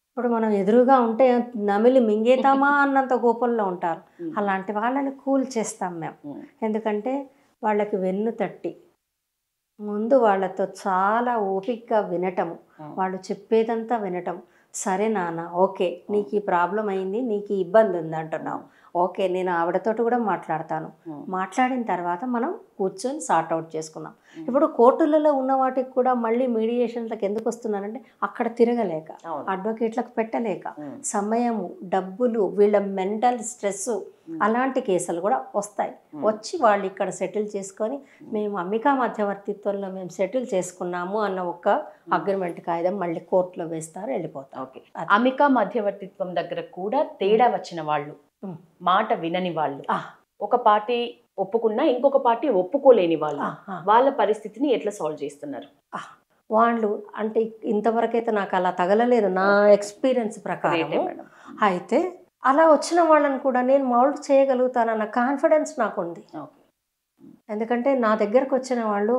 [SPEAKER 2] ఇప్పుడు మనం ఎదురుగా ఉంటే నమిలి మింగేతామా అన్నంత కోపంలో ఉంటారు. అలాంటి వాళ్ళని కూల్ చేస్తాం మేము. ఎందుకంటే వాళ్ళకి వెన్ను తట్టి ముందు వాళ్ళతో చాలా ఓపికగా వినటము, వాళ్ళు చెప్పేదంతా వినటం. సరే నాన్న, ఓకే, నీకు ఈ ప్రాబ్లం అయింది, నీకు ఈ ఇబ్బంది ఉంది అంటున్నావు, ఓకే, నేను ఆవిడతోటి కూడా మాట్లాడతాను. మాట్లాడిన తర్వాత మనం కూర్చొని సార్ట్ అవుట్ చేసుకున్నాం. ఇప్పుడు కోర్టులలో ఉన్న వాటికి కూడా మళ్ళీ మీడియేషన్లకు ఎందుకు వస్తున్నారంటే అక్కడ తిరగలేక, అడ్వకేట్లకు పెట్టలేక, సమయము, డబ్బులు, వీళ్ళ మెంటల్ స్ట్రెస్, అలాంటి కేసులు కూడా వస్తాయి. వచ్చి వాళ్ళు ఇక్కడ సెటిల్ చేసుకొని మేము అమ్మికా మధ్యవర్తిత్వంలో మేము సెటిల్ చేసుకున్నాము అన్న ఒక అగ్రిమెంట్ కాగితం మళ్ళీ కోర్టులో వేస్తారు, వెళ్ళిపోతారు.
[SPEAKER 1] ఓకే. అమ్మికా మధ్యవర్తిత్వం దగ్గర కూడా తేడా వచ్చిన వాళ్ళు, మాట వినని వాళ్ళు, ఒక పార్టీ ఒప్పుకున్నా ఇంకొక పార్టీ ఒప్పుకోలేని వాళ్ళు, వాళ్ళ పరిస్థితిని ఎట్లా సాల్వ్ చేస్తున్నారు?
[SPEAKER 2] వాళ్ళు అంటే ఇంతవరకైతే నాకు అలా తగలలేదు నా ఎక్స్పీరియన్స్ ప్రకారం. అయితే అలా వచ్చిన వాళ్ళని కూడా నేను మౌల్డ్ చేయగలుగుతానన్న కాన్ఫిడెన్స్ నాకు ఉంది. ఎందుకంటే నా దగ్గరకు వచ్చిన వాళ్ళు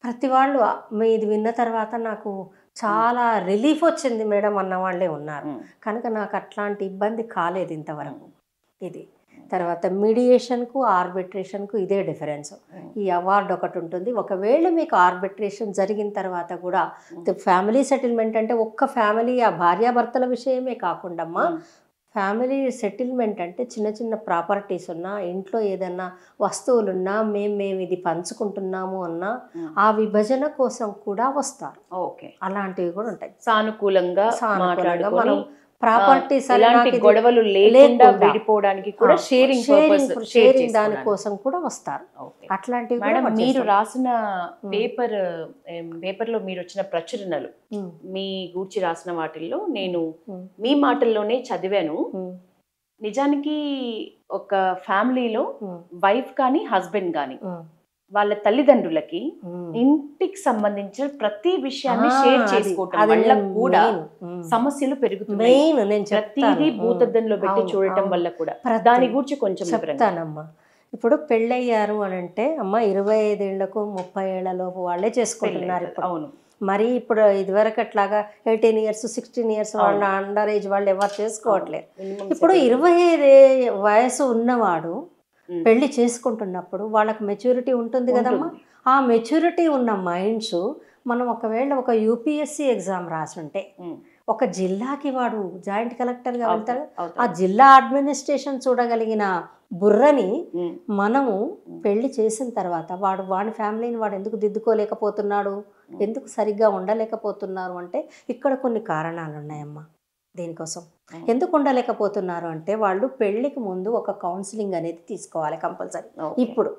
[SPEAKER 2] ప్రతి వాళ్ళు మీది విన్న తర్వాత నాకు చాలా రిలీఫ్ వచ్చింది మేడం అన్న వాళ్ళే ఉన్నారు. కనుక నాకు అట్లాంటి ఇబ్బంది కాలేదు ఇంతవరకు. ఇది తర్వాత మీడియేషన్కు ఆర్బిట్రేషన్కు ఇదే డిఫరెన్స్. ఈ అవార్డు ఒకటి ఉంటుంది. ఒకవేళ మీకు ఆర్బిట్రేషన్ జరిగిన తర్వాత కూడా ఫ్యామిలీ సెటిల్మెంట్ అంటే ఒక్క ఫ్యామిలీ ఆ భార్యాభర్తల విషయమే కాకుండా ఫ్యామిలీ సెటిల్మెంట్ అంటే చిన్న చిన్న ప్రాపర్టీస్ ఉన్నా, ఇంట్లో ఏదన్నా వస్తువులున్నా, మేము ఇది పంచుకుంటున్నాము అన్నా ఆ విభజన కోసం కూడా వస్తారు.
[SPEAKER 1] ఓకే,
[SPEAKER 2] అలాంటివి కూడా ఉంటాయి.
[SPEAKER 1] సానుకూలంగా
[SPEAKER 2] మనం ప్రాపర్టీస్
[SPEAKER 1] గొడవలు లేకుండా విడిపోవడానికి కూడా షేరింగ్
[SPEAKER 2] దానికోసం కూడా వస్తారు. అట్లాంటివి
[SPEAKER 1] మేడం, మీరు రాసిన పేపర్ లో మీరు వచ్చిన ప్రచురణలు, మీ గూర్చి రాసిన వాటిల్లో నేను మీ మాటల్లోనే చదివాను. నిజానికి ఒక ఫ్యామిలీలో వైఫ్ కానీ హస్బెండ్ కానీ వాళ్ళ తల్లిదండ్రులకి ఇంటికి సంబంధించిన ప్రతి విషయాన్ని షేర్ చేసుకోవటం వల్ల కూడా సమస్యలు పెరుగుతున్నాయి. ప్రతిదీ భూతద్దంలో పెట్టి చూడటం వల్ల కూడా. దాని గురించి కొంచెం
[SPEAKER 2] చెప్తానమ్మా. ఇప్పుడు పెళ్ళయ్యారు అని అంటే అమ్మ 25 ఏళ్లకు 30 ఏళ్లలోపు వాళ్ళే చేసుకుంటున్నారు.
[SPEAKER 1] అవును,
[SPEAKER 2] మరి ఇప్పుడు ఇదివరకు అట్లాగా 18 years 16 years వాళ్ళ అండర్ ఏజ్ వాళ్ళు ఎవరు చేసుకోవట్లేదు. ఇప్పుడు 25 వయసు ఉన్నవాడు పెళ్లి చేసుకుంటున్నప్పుడు వాళ్ళకి మెచ్యూరిటీ ఉంటుంది కదమ్మా. ఆ మెచ్యూరిటీ ఉన్న మైండ్స్ మనం ఒకవేళ ఒక యూపీఎస్సీ ఎగ్జామ్ రాసుంటే ఒక జిల్లాకి వాడు జాయింట్ కలెక్టర్గా వెళ్తాడు. ఆ జిల్లా అడ్మినిస్ట్రేషన్ చూడగలిగిన బుర్రని మనము పెళ్లి చేసిన తర్వాత వాడి ఫ్యామిలీని వాడు ఎందుకు దిద్దుకోలేకపోతున్నాడు, ఎందుకు సరిగ్గా ఉండలేకపోతున్నారు అంటే ఇక్కడ కొన్ని కారణాలు ఉన్నాయమ్మా. దీనికోసం ఎందుకు ఉండలేకపోతున్నారు అంటే వాళ్ళు పెళ్లికి ముందు ఒక కౌన్సిలింగ్ అనేది తీసుకోవాలి కంపల్సరీ. ఇప్పుడు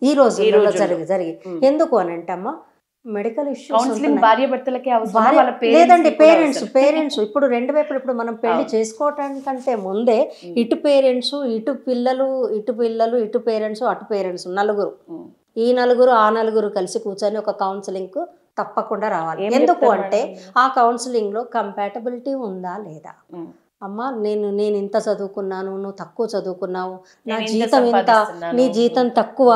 [SPEAKER 2] ఈ రోజుల్లో జరిగి ఎందుకు అని అంటే అమ్మా మెడికల్ ఇష్యూస్ లేదండి. పేరెంట్స్ ఇప్పుడు రెండు వైపులు ఇప్పుడు మనం పెళ్లి చేసుకోవటానికంటే ముందే ఇటు పేరెంట్స్ ఇటు పిల్లలు ఇటు పేరెంట్స్ అటు పేరెంట్స్ నలుగురు ఈ నలుగురు ఆ నలుగురు కలిసి కూర్చొని ఒక కౌన్సిలింగ్ తప్పకుండా రావాలి. ఎందుకు అంటే ఆ కౌన్సిలింగ్ లో కంపాటబిలిటీ ఉందా లేదా, అమ్మా నేను ఇంత చదువుకున్నాను, నువ్వు తక్కువ చదువుకున్నావు, నా జీతం ఇంత, నీ జీతం తక్కువ,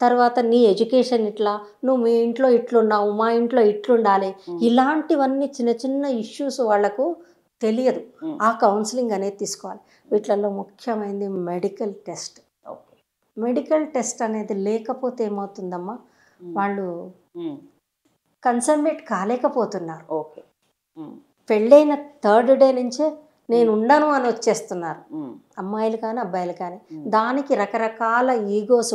[SPEAKER 2] తర్వాత నీ ఎడ్యుకేషన్ ఇట్లా, నువ్వు మీ ఇంట్లో ఇట్లున్నావు, మా ఇంట్లో ఇట్లుండాలి, ఇలాంటివన్నీ చిన్న చిన్న ఇష్యూస్ వాళ్లకు తెలియదు. ఆ కౌన్సిలింగ్ అనేది తీసుకోవాలి. వీటిల్లో ముఖ్యమైనది మెడికల్ టెస్ట్ అనేది లేకపోతే ఏమవుతుందమ్మా, వాళ్ళు కన్సర్మేట్ కాలేకపోతున్నారు. పెళ్ళైన 3rd day నుంచే నేను ఉండను అని వచ్చేస్తున్నారు అమ్మాయిలు కానీ అబ్బాయిలు కానీ. దానికి రకరకాల ఈగోస్,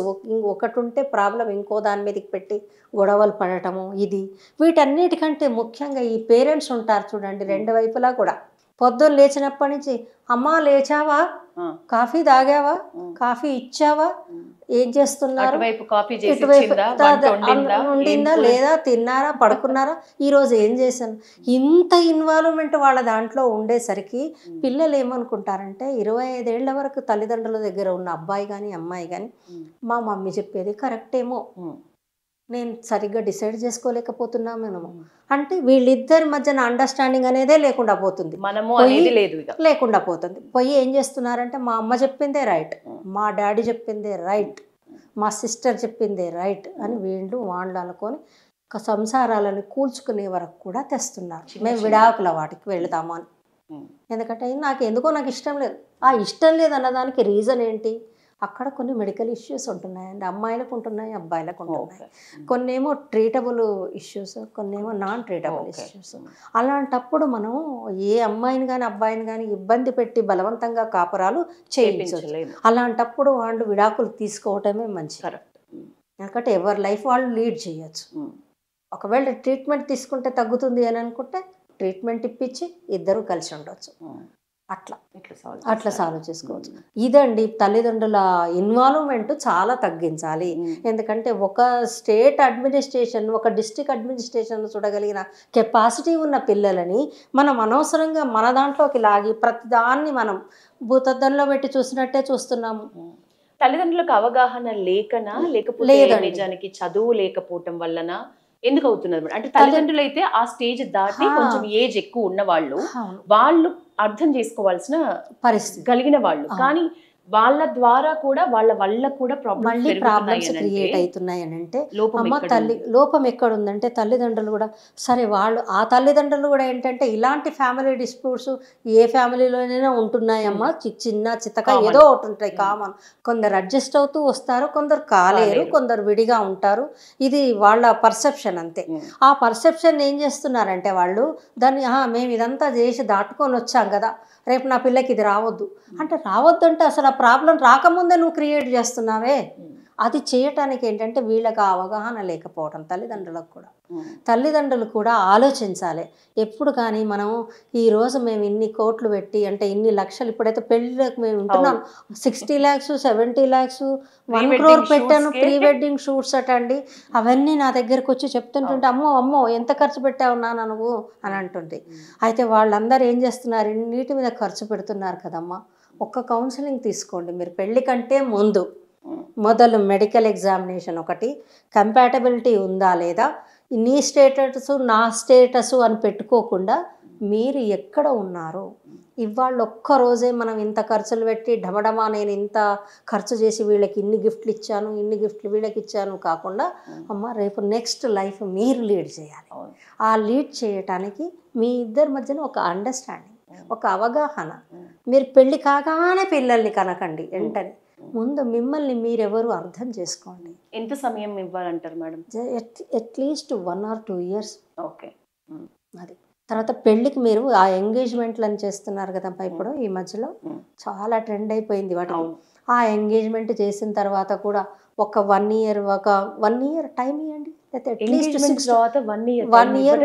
[SPEAKER 2] ఒకటి ఉంటే ప్రాబ్లం ఇంకో దాని మీదకి పెట్టి గొడవలు పడటము. వీటన్నిటికంటే ముఖ్యంగా ఈ పేరెంట్స్ ఉంటారు చూడండి రెండు వైపులా కూడా. పొద్దున్న లేచినప్పటి నుంచి అమ్మా లేచావా, కాఫీ తాగావా, కాఫీ ఇచ్చావా, ఏం చేస్తున్నారు, ఉండిందా లేదా, తిన్నారా, పడుకున్నారా, ఈరోజు ఏం చేశాను, ఇంత ఇన్వాల్వ్మెంట్ వాళ్ళ దాంట్లో ఉండేసరికి పిల్లలు ఏమనుకుంటారంటే 25 ఏళ్ల వరకు తల్లిదండ్రుల దగ్గర ఉన్న అబ్బాయి కానీ అమ్మాయి కానీ మా మమ్మీ చెప్పేది కరెక్టేమో, నేను సరిగ్గా డిసైడ్ చేసుకోలేకపోతున్నా మనము అంటే వీళ్ళిద్దరి మధ్యన అండర్స్టాండింగ్ అనేదే లేకుండా పోతుంది, లేకుండా పోతుంది. పోయి ఏం చేస్తున్నారంటే మా అమ్మ చెప్పిందే రైట్, మా డాడీ చెప్పిందే రైట్, మా సిస్టర్ చెప్పిందే రైట్ అని వాళ్ళు అనుకొని సంసారాలను కూల్చుకునే వరకు కూడా తెస్తున్నారు. మేము విడాకుల వాటికి వెళదాము అని. ఎందుకంటే నాకు ఇష్టం లేదు. ఆ ఇష్టం లేదు అన్నదానికి రీజన్ ఏంటి, అక్కడ కొన్ని మెడికల్ ఇష్యూస్ ఉంటున్నాయండి, అమ్మాయిలకు ఉంటున్నాయి, అబ్బాయిలకు ఉంటున్నాయి. కొన్నేమో ట్రీటబుల్ ఇష్యూస్, కొన్నేమో నాన్ ట్రీటబుల్ ఇష్యూస్. అలాంటప్పుడు మనం ఏ అమ్మాయిని కానీ అబ్బాయిని కానీ ఇబ్బంది పెట్టి బలవంతంగా కాపురాలు చేయించవచ్చు. అలాంటప్పుడు వాళ్ళు విడాకులు తీసుకోవటమే మంచిది. ఎందుకంటే ఎవరి లైఫ్ వాళ్ళు లీడ్ చేయొచ్చు. ఒకవేళ ట్రీట్మెంట్ తీసుకుంటే తగ్గుతుంది అని అనుకుంటే ట్రీట్మెంట్ ఇప్పించి ఇద్దరు కలిసి ఉండొచ్చు. అట్లా సాల్వ్ చేసుకోవచ్చు. ఇదండి తల్లిదండ్రుల ఇన్వాల్వ్మెంట్ చాలా తగ్గించాలి. ఎందుకంటే ఒక స్టేట్ అడ్మినిస్ట్రేషన్, ఒక డిస్ట్రిక్ట్ అడ్మినిస్ట్రేషన్ చూడగలిగిన కెపాసిటీ ఉన్న పిల్లలని మనం అనవసరంగా మన దాంట్లోకి లాగి ప్రతిదాన్ని మనం భూతద్దంలో పెట్టి చూసినట్టే చూస్తున్నాము.
[SPEAKER 1] తల్లిదండ్రులకు అవగాహన లేకనా, లేకపోతే నిజానికి చదువు లేకపోవటం వల్లనా, ఎందుకు అవుతున్నది అంటే తల్లిదండ్రులు అయితే ఆ స్టేజ్ దాటి కొంచెం ఏజ్ ఎక్కువ ఉన్న వాళ్ళు అర్థం చేసుకోవాల్సిన పరిస్థితి కలిగిన వాళ్ళు, కానీ వాళ్ళ ద్వారా కూడా వాళ్ళ వల్ల కూడా
[SPEAKER 2] ప్రాబ్లమ్స్ క్రియేట్ అవుతున్నాయి అని అంటే లోపం ఎక్కడ ఉందంటే తల్లిదండ్రులు కూడా సరే ఆ తల్లిదండ్రులు కూడా ఏంటంటే ఇలాంటి ఫ్యామిలీ డిస్ప్యూట్స్ ఏ ఫ్యామిలీలోనైనా ఉంటున్నాయమ్మా, చిన్న చిత్తక ఏదో ఒకటి ఉంటాయి కామన్. కొందరు అడ్జస్ట్ అవుతూ వస్తారు, కొందరు కాలేరు, కొందరు విడిగా ఉంటారు. ఇది వాళ్ళ పర్సెప్షన్ అంతే. ఆ పర్సెప్షన్ ఏం చేస్తున్నారంటే వాళ్ళు దాన్ని మేము ఇదంతా చేసి దాటుకొని వచ్చాం కదా, రేపు నా పిల్లకి ఇది రావద్దు అంటే రావద్దు అంటే అసలు ఆ ప్రాబ్లం రాకముందే నువ్వు క్రియేట్ చేస్తున్నావే. అది చేయటానికి ఏంటంటే వీళ్ళకి అవగాహన లేకపోవడం. తల్లిదండ్రులు కూడా ఆలోచించాలి. ఎప్పుడు కానీ మనం ఈరోజు మేము ఇన్ని కోట్లు పెట్టి అంటే ఇన్ని లక్షలు, ఇప్పుడైతే పెళ్ళికి మేము ఉంటున్నాం 60 lakhs 70 lakhs 1 crore పెట్టాను ప్రీ వెడ్డింగ్ షూట్స్ అటండి. అవన్నీ నా దగ్గరకు వచ్చి చెప్తుంటుంటే అమ్మో ఎంత ఖర్చు పెట్టావు నాన్న నువ్వు అని అంటుంది. అయితే వాళ్ళందరూ ఏం చేస్తున్నారు, ఇన్నిటి మీద ఖర్చు పెడుతున్నారు కదమ్మా. ఒక్క కౌన్సిలింగ్ తీసుకోండి మీరు పెళ్లి కంటే మొదలు మెడికల్ ఎగ్జామినేషన్ ఒకటి, కంపాటబిలిటీ ఉందా లేదా, నీ స్టేటస్ నా స్టేటస్ అని పెట్టుకోకుండా మీరు ఎక్కడ ఉన్నారు, ఇవాళ ఒక్క రోజే మనం ఇంత ఖర్చులు పెట్టి డమడమా నేను ఇంత ఖర్చు చేసి వీళ్ళకి ఇన్ని గిఫ్ట్లు ఇచ్చాను, ఇన్ని గిఫ్ట్లు వీళ్ళకి ఇచ్చాను కాకుండా, అమ్మ రేపు నెక్స్ట్ లైఫ్ మీరు లీడ్ చేయాలి. ఆ లీడ్ చేయటానికి మీ ఇద్దరి మధ్యన ఒక అండర్స్టాండింగ్, ఒక అవగాహన. మీరు పెళ్ళి కాగానే పిల్లల్ని కనకండి వెంటనే. ముందు మిమ్మల్ని మీరెవరు అర్థం చేసుకోండి.
[SPEAKER 1] ఎంత సమయం ఇవ్వాలంటారు madam?
[SPEAKER 2] At least 1 or 2 years.
[SPEAKER 1] Okay.
[SPEAKER 2] అది తర్వాత పెళ్ళికి మీరు ఆ ఎంగేజ్మెంట్లు అని చేస్తున్నారు కదమ్మా ఇప్పుడు ఈ మధ్యలో చాలా ట్రెండ్ అయిపోయింది వాటి. ఆ ఎంగేజ్మెంట్ చేసిన తర్వాత కూడా ఒక 1 year టైం ఇవ్వండి. అట్లీస్ట్ 1 year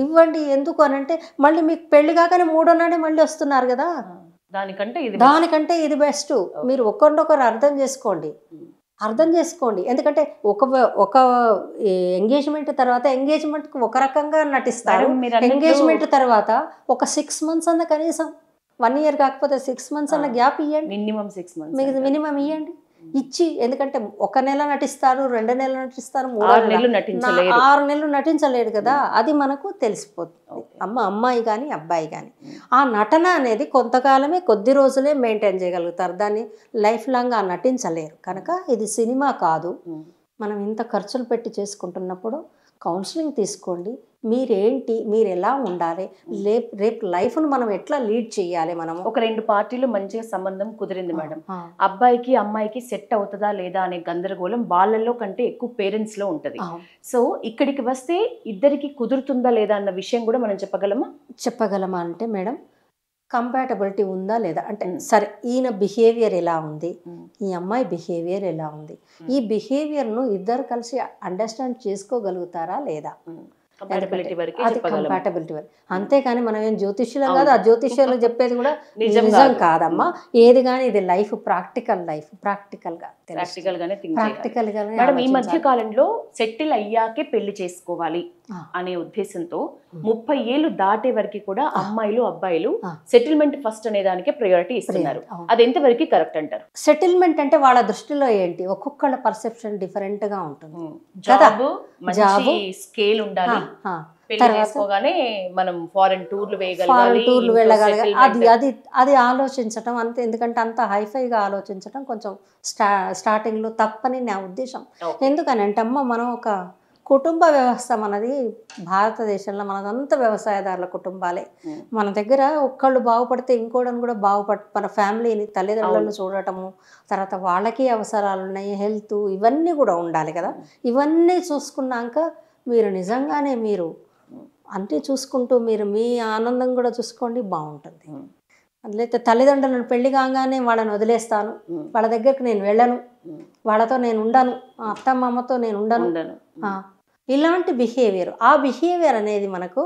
[SPEAKER 2] ఇవ్వండి. ఎందుకు అని అంటే మళ్ళీ మీకు పెళ్లి కాగానే 3వ నాడే మళ్ళీ వస్తున్నారు కదా, దానికంటే ఇది బెస్ట్. మీరు ఒకరినొకరు అర్థం చేసుకోండి. ఎందుకంటే ఒక ఎంగేజ్మెంట్ తర్వాత ఎంగేజ్మెంట్కి ఒక రకంగా నటిస్తారు, ఎంగేజ్మెంట్ తర్వాత ఒక 6 months అన్న కనీసం 1 year కాకపోతే 6 months అన్న గ్యాప్ ఇవ్వండి, మినిమం ఇవ్వండి. ఇచ్చి, ఎందుకంటే 1 నెల నటిస్తారు, 2 నెలలు నటిస్తారు, 6 నెలలు నటించలేడు కదా, అది మనకు తెలిసిపోతుంది. అమ్మాయి కానీ అబ్బాయి కానీ ఆ నటన అనేది కొంతకాలమే, కొద్ది రోజులే మెయింటైన్ చేయగలుగుతారు, దాన్ని లైఫ్ లాంగ్ ఆ నటించలేరు. కనుక ఇది సినిమా కాదు. మనం ఇంత ఖర్చులు పెట్టి చేసుకుంటున్నప్పుడు కౌన్సిలింగ్ తీసుకోండి. మీరేంటి, మీరు ఎలా ఉండాలి, రేపు లైఫ్ను మనం ఎట్లా లీడ్ చేయాలి. మనం
[SPEAKER 1] ఒక 2 పార్టీలు మంచిగా సంబంధం కుదిరింది మేడం, అబ్బాయికి అమ్మాయికి సెట్ అవుతుందా లేదా అనే గందరగోళం వాళ్ళల్లో కంటే ఎక్కువ పేరెంట్స్ లో ఉంటది. సో ఇక్కడికి వస్తే ఇద్దరికి కుదురుతుందా లేదా అన్న విషయం కూడా మనం చెప్పగలమా అంటే మేడం, కంపాటబిలిటీ ఉందా లేదా అంటే, సరే ఈయన బిహేవియర్ ఎలా ఉంది, ఈ అమ్మాయి బిహేవియర్ ఎలా ఉంది, ఈ బిహేవియర్ను ఇద్దరు కలిసి అండర్స్టాండ్ చేసుకోగలుగుతారా లేదా, కంపాటబిలిటీ వరకు. అంతేకాని మనం ఏం జ్యోతిష్యులం కాదు, ఆ జ్యోతిష్యులు చెప్పేది కూడా నిజం కాదమ్మా. ఏది కానీ ఇది లైఫ్, ప్రాక్టికల్ మేడం. ఈ మధ్య కాలంలో సెటిల్ అయ్యాకే పెళ్లి చేసుకోవాలి అనే ఉద్దేశంతో 30 ఏళ్ళు దాటే వరకు కూడా అమ్మాయిలు అబ్బాయిలు సెటిల్మెంట్ ఫస్ట్ అనే దానికే ప్రయారిటీ ఇస్తున్నారు. అది ఎంత వరకు కరెక్ట్ అంటారు?
[SPEAKER 2] సెటిల్మెంట్ అంటే వాళ్ళ దృష్టిలో ఏంటి, ఒక్కొక్కళ్ళ పర్సెప్షన్ డిఫరెంట్ గా ఉంటుంది.
[SPEAKER 1] జాబ్ స్కేల్ ఉండాలి, మనం ఫారెన్ టూర్లు
[SPEAKER 2] వెళ్ళగలగాలి, అది ఆలోచించటం అంతే. ఎందుకంటే అంత హైఫైగా ఆలోచించటం కొంచెం స్టార్టింగ్ లో తప్పని నా ఉద్దేశం. ఎందుకనంటే అమ్మ, మనం ఒక కుటుంబ వ్యవస్థ మనది భారతదేశంలో, మనదంతా వ్యవసాయదారుల కుటుంబాలే. మన దగ్గర ఒక్కళ్ళు బాగుపడితే ఇంకోళ్ళని కూడా మన ఫ్యామిలీని, తల్లిదండ్రులను చూడటము, తర్వాత వాళ్ళకి అవసరాలు ఉన్నాయి, హెల్త్, ఇవన్నీ కూడా ఉండాలి కదా. ఇవన్నీ చూసుకున్నాక మీరు నిజంగానే మీరు అన్నీ చూసుకుంటూ మీరు మీ ఆనందం కూడా చూసుకోండి, బాగుంటుంది. లేకపోతే తల్లిదండ్రులను పెళ్లి కాగానే వాళ్ళని వదిలేస్తాను, వాళ్ళ దగ్గరికి నేను వెళ్ళను, వాళ్ళతో నేను ఉండను, అత్తమ్మతో నేను ఉండను, ఇలాంటి బిహేవియర్, ఆ బిహేవియర్ అనేది మనకు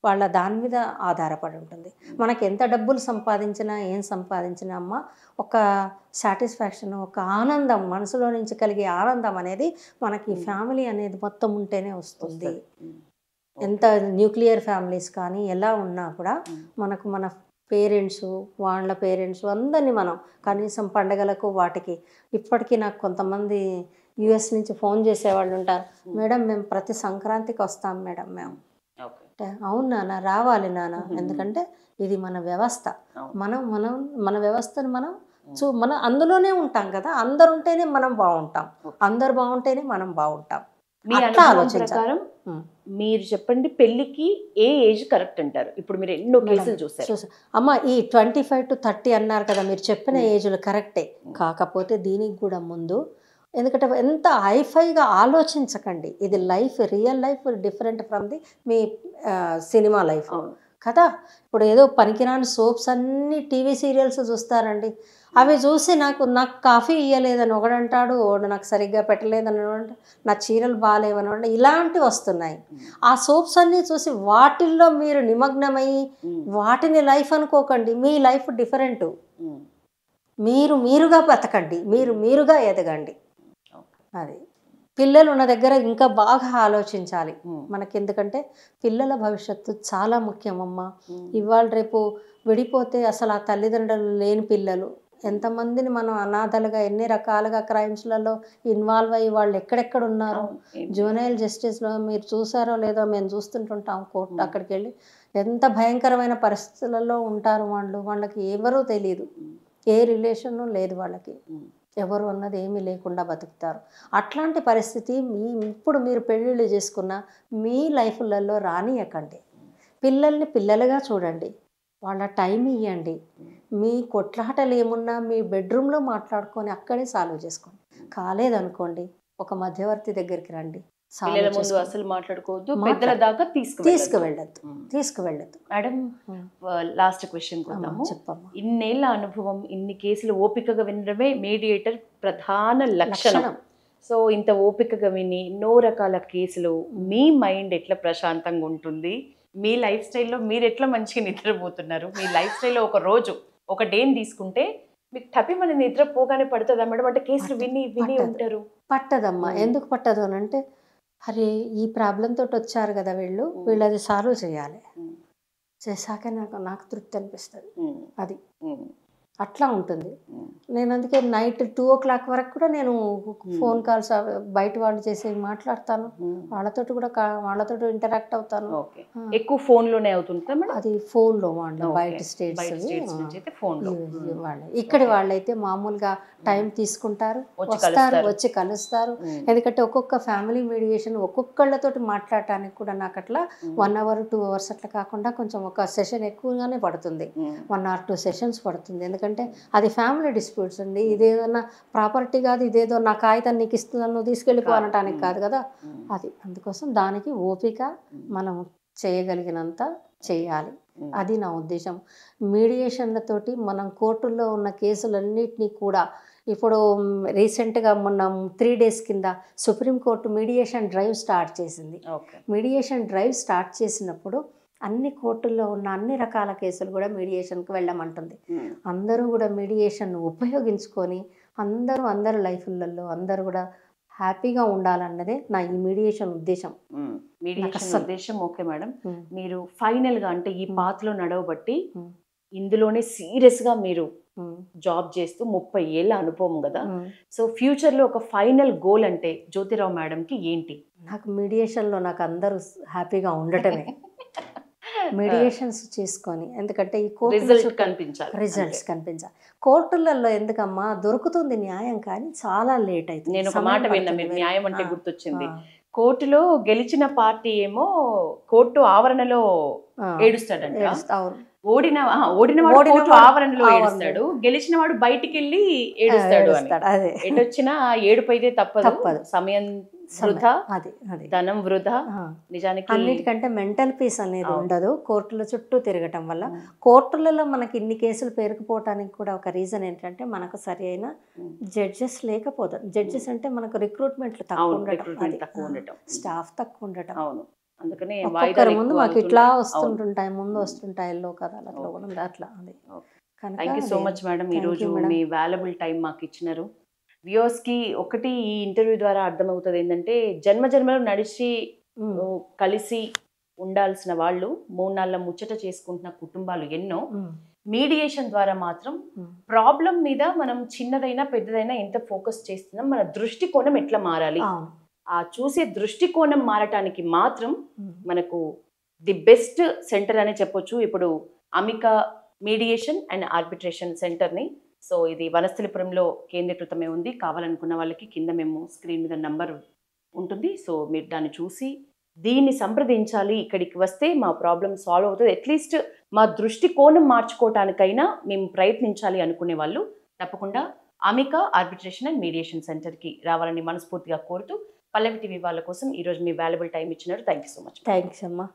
[SPEAKER 2] వాళ్ళ దాని మీద ఆధారపడి ఉంటుంది. మనకి ఎంత డబ్బులు సంపాదించినా ఏం సంపాదించినా అమ్మ, ఒక సాటిస్ఫాక్షన్, ఒక ఆనందం, మనసులో నుంచి కలిగే ఆనందం అనేది మనకి ఫ్యామిలీ అనేది మొత్తం ఉంటేనే వస్తుంది. ఎంత న్యూక్లియర్ ఫ్యామిలీస్ కానీ ఎలా ఉన్నా కూడా మనకు మన పేరెంట్స్, వాళ్ళ పేరెంట్స్ అందరినీ మనం కనీసం పండగలకు వాటికి, ఇప్పటికీ నాకు కొంతమంది యుఎస్ నుంచి ఫోన్ చేసేవాళ్ళు ఉంటారు, మేడం మేము ప్రతి సంక్రాంతికి వస్తాం మేడం మేము. అవును నాన్న, రావాలి నాన్న, ఎందుకంటే ఇది మన వ్యవస్థ, మన వ్యవస్థను మనం అందులోనే ఉంటాం కదా. అందరు ఉంటేనే మనం బాగుంటాం, అందరు బాగుంటేనే మనం బాగుంటాం.
[SPEAKER 1] ప్రకారం మీరు చెప్పండి, పెళ్లికి ఏ ఏజ్ కరెక్ట్ అంటారు? ఇప్పుడు మీరు ఎన్నో కేసులు చూస్తారు
[SPEAKER 2] అమ్మ. ఈ 25 to 30 అన్నారు కదా, మీరు చెప్పిన ఏజ్లు కరెక్టే. కాకపోతే దీనికి కూడా ముందు, ఎందుకంటే ఎంత హైఫైగా ఆలోచించకండి. ఇది life, real life different from the me cinema life కదా. ఇప్పుడు ఏదో పనికిరాని సోప్స్ అన్నీ టీవీ సీరియల్స్ చూస్తారండి, అవి చూసి నాకు కాఫీ ఇవ్వలేదని ఒకడంటాడు, నాకు సరిగ్గా పెట్టలేదని, నా చీరలు బాగాలేవని, ఇలాంటివి వస్తున్నాయి. ఆ సోప్స్ అన్నీ చూసి వాటిల్లో మీరు నిమగ్నమయ్యి వాటిని లైఫ్ అనుకోకండి. మీ లైఫ్ డిఫరెంట్, మీరుగా బతకండి, మీరుగా ఎదగండి. అది పిల్లలు ఉన్న దగ్గర ఇంకా బాగా ఆలోచించాలి మనకి, ఎందుకంటే పిల్లల భవిష్యత్తు చాలా ముఖ్యమమ్మా. ఇవాళ రేపు విడిపోతే అసలు ఆ తల్లిదండ్రులు లేని పిల్లలు ఎంతమందిని మనం అనాథలుగా ఎన్ని రకాలుగా క్రైమ్స్లలో ఇన్వాల్వ్ అయ్యి వాళ్ళు ఎక్కడెక్కడ ఉన్నారు. జువెనైల్ జస్టిస్లో మీరు చూసారో లేదో మేము చూస్తుంటుంటాం కోర్టు అక్కడికి వెళ్ళి ఎంత భయంకరమైన పరిస్థితులలో ఉంటారు వాళ్ళు. వాళ్ళకి ఎవరూ తెలియదు, ఏ రిలేషను లేదు వాళ్ళకి, ఎవరు అన్నది ఏమీ లేకుండా బతుకుతారు. అట్లాంటి పరిస్థితి ఇప్పుడు మీరు పెళ్ళిళ్ళు చేసుకున్న మీ లైఫ్లలో రానియకండి. పిల్లల్ని పిల్లలుగా చూడండి, వాళ్ళ టైం ఇవ్వండి. మీ కొట్లాటలు ఏమున్నా మీ బెడ్రూమ్లో మాట్లాడుకొని అక్కడే సాల్వ్ చేసుకోండి. కాలేదనుకోండి ఒక మధ్యవర్తి దగ్గరికి రండి.
[SPEAKER 1] పిల్లల ముందు అసలు మాట్లాడుకోవద్దు, పెద్దల దాకా
[SPEAKER 2] తీసుకువెళ్ళద్దు.
[SPEAKER 1] మేడం, లాస్ట్ క్వశ్చన్ కొద్దాము.
[SPEAKER 2] చెప్పమ్మా.
[SPEAKER 1] ఇన్నేళ్ల అనుభవం, ఇన్ని కేసులు ఓపికగా వినడమే మీడియేటర్ ప్రధాన లక్షణం. సో ఇంత ఓపికగా విని ఎన్నో రకాల కేసులు, మీ మైండ్ ఎట్లా ప్రశాంతంగా ఉంటుంది, మీ లైఫ్ స్టైల్లో మీరు ఎట్లా మంచిగా నిద్రపోతున్నారు, మీ లైఫ్ స్టైల్లో ఒక రోజు ఒక డేని తీసుకుంటే మీకు టపి మన నిద్ర పోగానే పడుతుందా మేడం? అంటే కేసులు విని విని ఉంటారు.
[SPEAKER 2] పట్టదమ్మా. ఎందుకు పట్టదు అని అంటే, అరే ఈ ప్రాబ్లం తోటి వచ్చారు కదా వీళ్ళు అది సాల్వ్ చేయాలి, చేశాక నాకు తృప్తి అనిపిస్తుంది. అది అట్లా ఉంటుంది. నేను అందుకే నైట్ 2 o'clock వరకు కూడా నేను ఫోన్ కాల్స్ బయట వాళ్ళు చేసి మాట్లాడతాను, వాళ్ళతో ఇంటరాక్ట్ అవుతాను.
[SPEAKER 1] ఎక్కువ ఫోన్లోనే అవుతుంటా మేడం? అది
[SPEAKER 2] ఫోన్లో వాళ్ళు బయట స్టేట్స్ వాళ్ళు. ఇక్కడి వాళ్ళైతే మామూలుగా టైం తీసుకుంటారు, వస్తారు, వచ్చి కలుస్తారు. ఎందుకంటే ఒక్కొక్క ఫ్యామిలీ మీడియేషన్ ఒక్కొక్కళ్ళతోటి మాట్లాడటానికి కూడా నాకు అట్లా 1 hour 2 hours అట్లా కాకుండా కొంచెం ఒక సెషన్ ఎక్కువగానే పడుతుంది, 1 or 2 sessions పడుతుంది. ఎందుకంటే అది ఫ్యామిలీ డిస్ప్యూట్స్ అండి. ఇదేదన్నా ప్రాపర్టీ కాదు, ఇదేదో నా కాగితం నీకు ఇస్తున్నాను నువ్వు తీసుకెళ్ళిపో అనటానికి కాదు కదా. అది అందుకోసం దానికి ఓపిక, మనం చేయగలిగినంత చేయాలి. అది నా ఉద్దేశం. మీడియేషన్లతోటి మనం కోర్టుల్లో ఉన్న కేసులన్నిటినీ కూడా ఇప్పుడు రీసెంట్గా మొన్న 3 days కింద సుప్రీంకోర్టు మీడియేషన్ డ్రైవ్ స్టార్ట్ చేసింది. మీడియేషన్ డ్రైవ్ స్టార్ట్ చేసినప్పుడు అన్ని కోర్టుల్లో ఉన్న అన్ని రకాల కేసులు కూడా మీడియేషన్కి వెళ్ళమంటుంది. అందరూ కూడా మీడియేషన్ ఉపయోగించుకొని అందరూ లైఫ్లలో అందరూ కూడా హ్యాపీగా ఉండాలన్నదే నా ఈ మీడియేషన్ ఉద్దేశం.
[SPEAKER 1] మీడియేషన్ ఉద్దేశం ఓకే మేడం. మీరు ఫైనల్గా అంటే ఈ పాత్రలో నడవబట్టి ఇందులోనే సీరియస్గా మీరు జాబ్ చేస్తూ 30 ఏళ్ళ అనుభవం కదా. సో ఫ్యూచర్లో ఒక ఫైనల్ గోల్ అంటే జ్యోతిరావు మేడంకి ఏంటి?
[SPEAKER 2] నాకు మీడియేషన్లో నాకు అందరూ హ్యాపీగా ఉండటమే. మీడియేషన్స్ చేసుకొని, ఎందుకంటే ఈ
[SPEAKER 1] రిజల్ట్స్
[SPEAKER 2] కనిపించాలి. కోర్టులలో ఎందుకమ్మా దొరుకుతుంది న్యాయం, కానీ చాలా లేట్ అవుతుంది.
[SPEAKER 1] నేను ఒక మాట విన్నా, మీరు న్యాయం అంటే గుర్తొచ్చింది. కోర్టులో గెలిచిన పార్టీ ఏమో కోర్టు ఆవరణలో ఏడుస్తాడంట, ఓడినవాడు కోర్టు ఆవరణలో ఏడుస్తాడు, గెలిచిన వాడు బయటికి వెళ్ళి ఏడుస్తాడు. ఎటొచ్చినా ఏడుపైతే తప్పదు, సమయం వృధా, ధనం వృధా. నిజానికి
[SPEAKER 2] అన్నిటికంటే మెంటల్ పీస్ అనేది ఉండదు కోర్టుల చుట్టూ తిరగటం వల్ల. కోర్టులలో మనకి ఇన్ని కేసులు పేరుకుపోవటానికి కూడా ఒక రీజన్ ఏంటంటే మనకు సరి అయిన జడ్జెస్ లేకపోవడం. జడ్జెస్ అంటే మనకు రిక్రూట్మెంట్లు తక్కువ ఉండటం, స్టాఫ్ తక్కువ ఉండటం.
[SPEAKER 1] అందుకనే
[SPEAKER 2] ముందు మాకు ఇట్లా వస్తుంటాయి లోక్ అదాలత్లో కూడా అట్లా. అది
[SPEAKER 1] thank you so much madam, ఈరోజు మీ వాల్యుబుల్ టైం మాకు ఇచ్చినారు. వ్యూవర్స్కి ఒకటి ఈ ఇంటర్వ్యూ ద్వారా అర్థమవుతుంది ఏంటంటే, జన్మలో నడిచి కలిసి ఉండాల్సిన వాళ్ళు 3 నాళ్ళ ముచ్చట చేసుకుంటున్న కుటుంబాలు ఎన్నో. మీడియేషన్ ద్వారా మాత్రం ప్రాబ్లం మీద మనం చిన్నదైనా పెద్దదైనా ఎంత ఫోకస్ చేస్తున్నాం, మన దృష్టికోణం ఎట్లా మారాలి, ఆ చూసే దృష్టికోణం మారటానికి మాత్రం మనకు ది బెస్ట్ సెంటర్ అనే చెప్పొచ్చు ఇప్పుడు అమిక మీడియేషన్ అండ్ ఆర్బిట్రేషన్ సెంటర్ని. సో ఇది వనస్థలిపురంలో కేంద్రీకృతమే ఉంది. కావాలనుకున్న వాళ్ళకి కింద మేము స్క్రీన్ మీద నంబర్ ఉంటుంది, సో మీరు దాన్ని చూసి దీన్ని సంప్రదించాలి, ఇక్కడికి వస్తే మా ప్రాబ్లం సాల్వ్ అవుతుంది, అట్లీస్ట్ మా దృష్టికోణం మార్చుకోవటానికైనా మేము ప్రయత్నించాలి అనుకునే వాళ్ళు తప్పకుండా అమిక ఆర్బిట్రేషన్ అండ్ మీడియేషన్ సెంటర్కి రావాలని మనస్ఫూర్తిగా కోరుతూ, పల్లవి టీవీ వాళ్ళ కోసం ఈరోజు మీ వాల్యుబుల్ టైం ఇచ్చినారు. Thank you so much.
[SPEAKER 2] Thanks అమ్మా.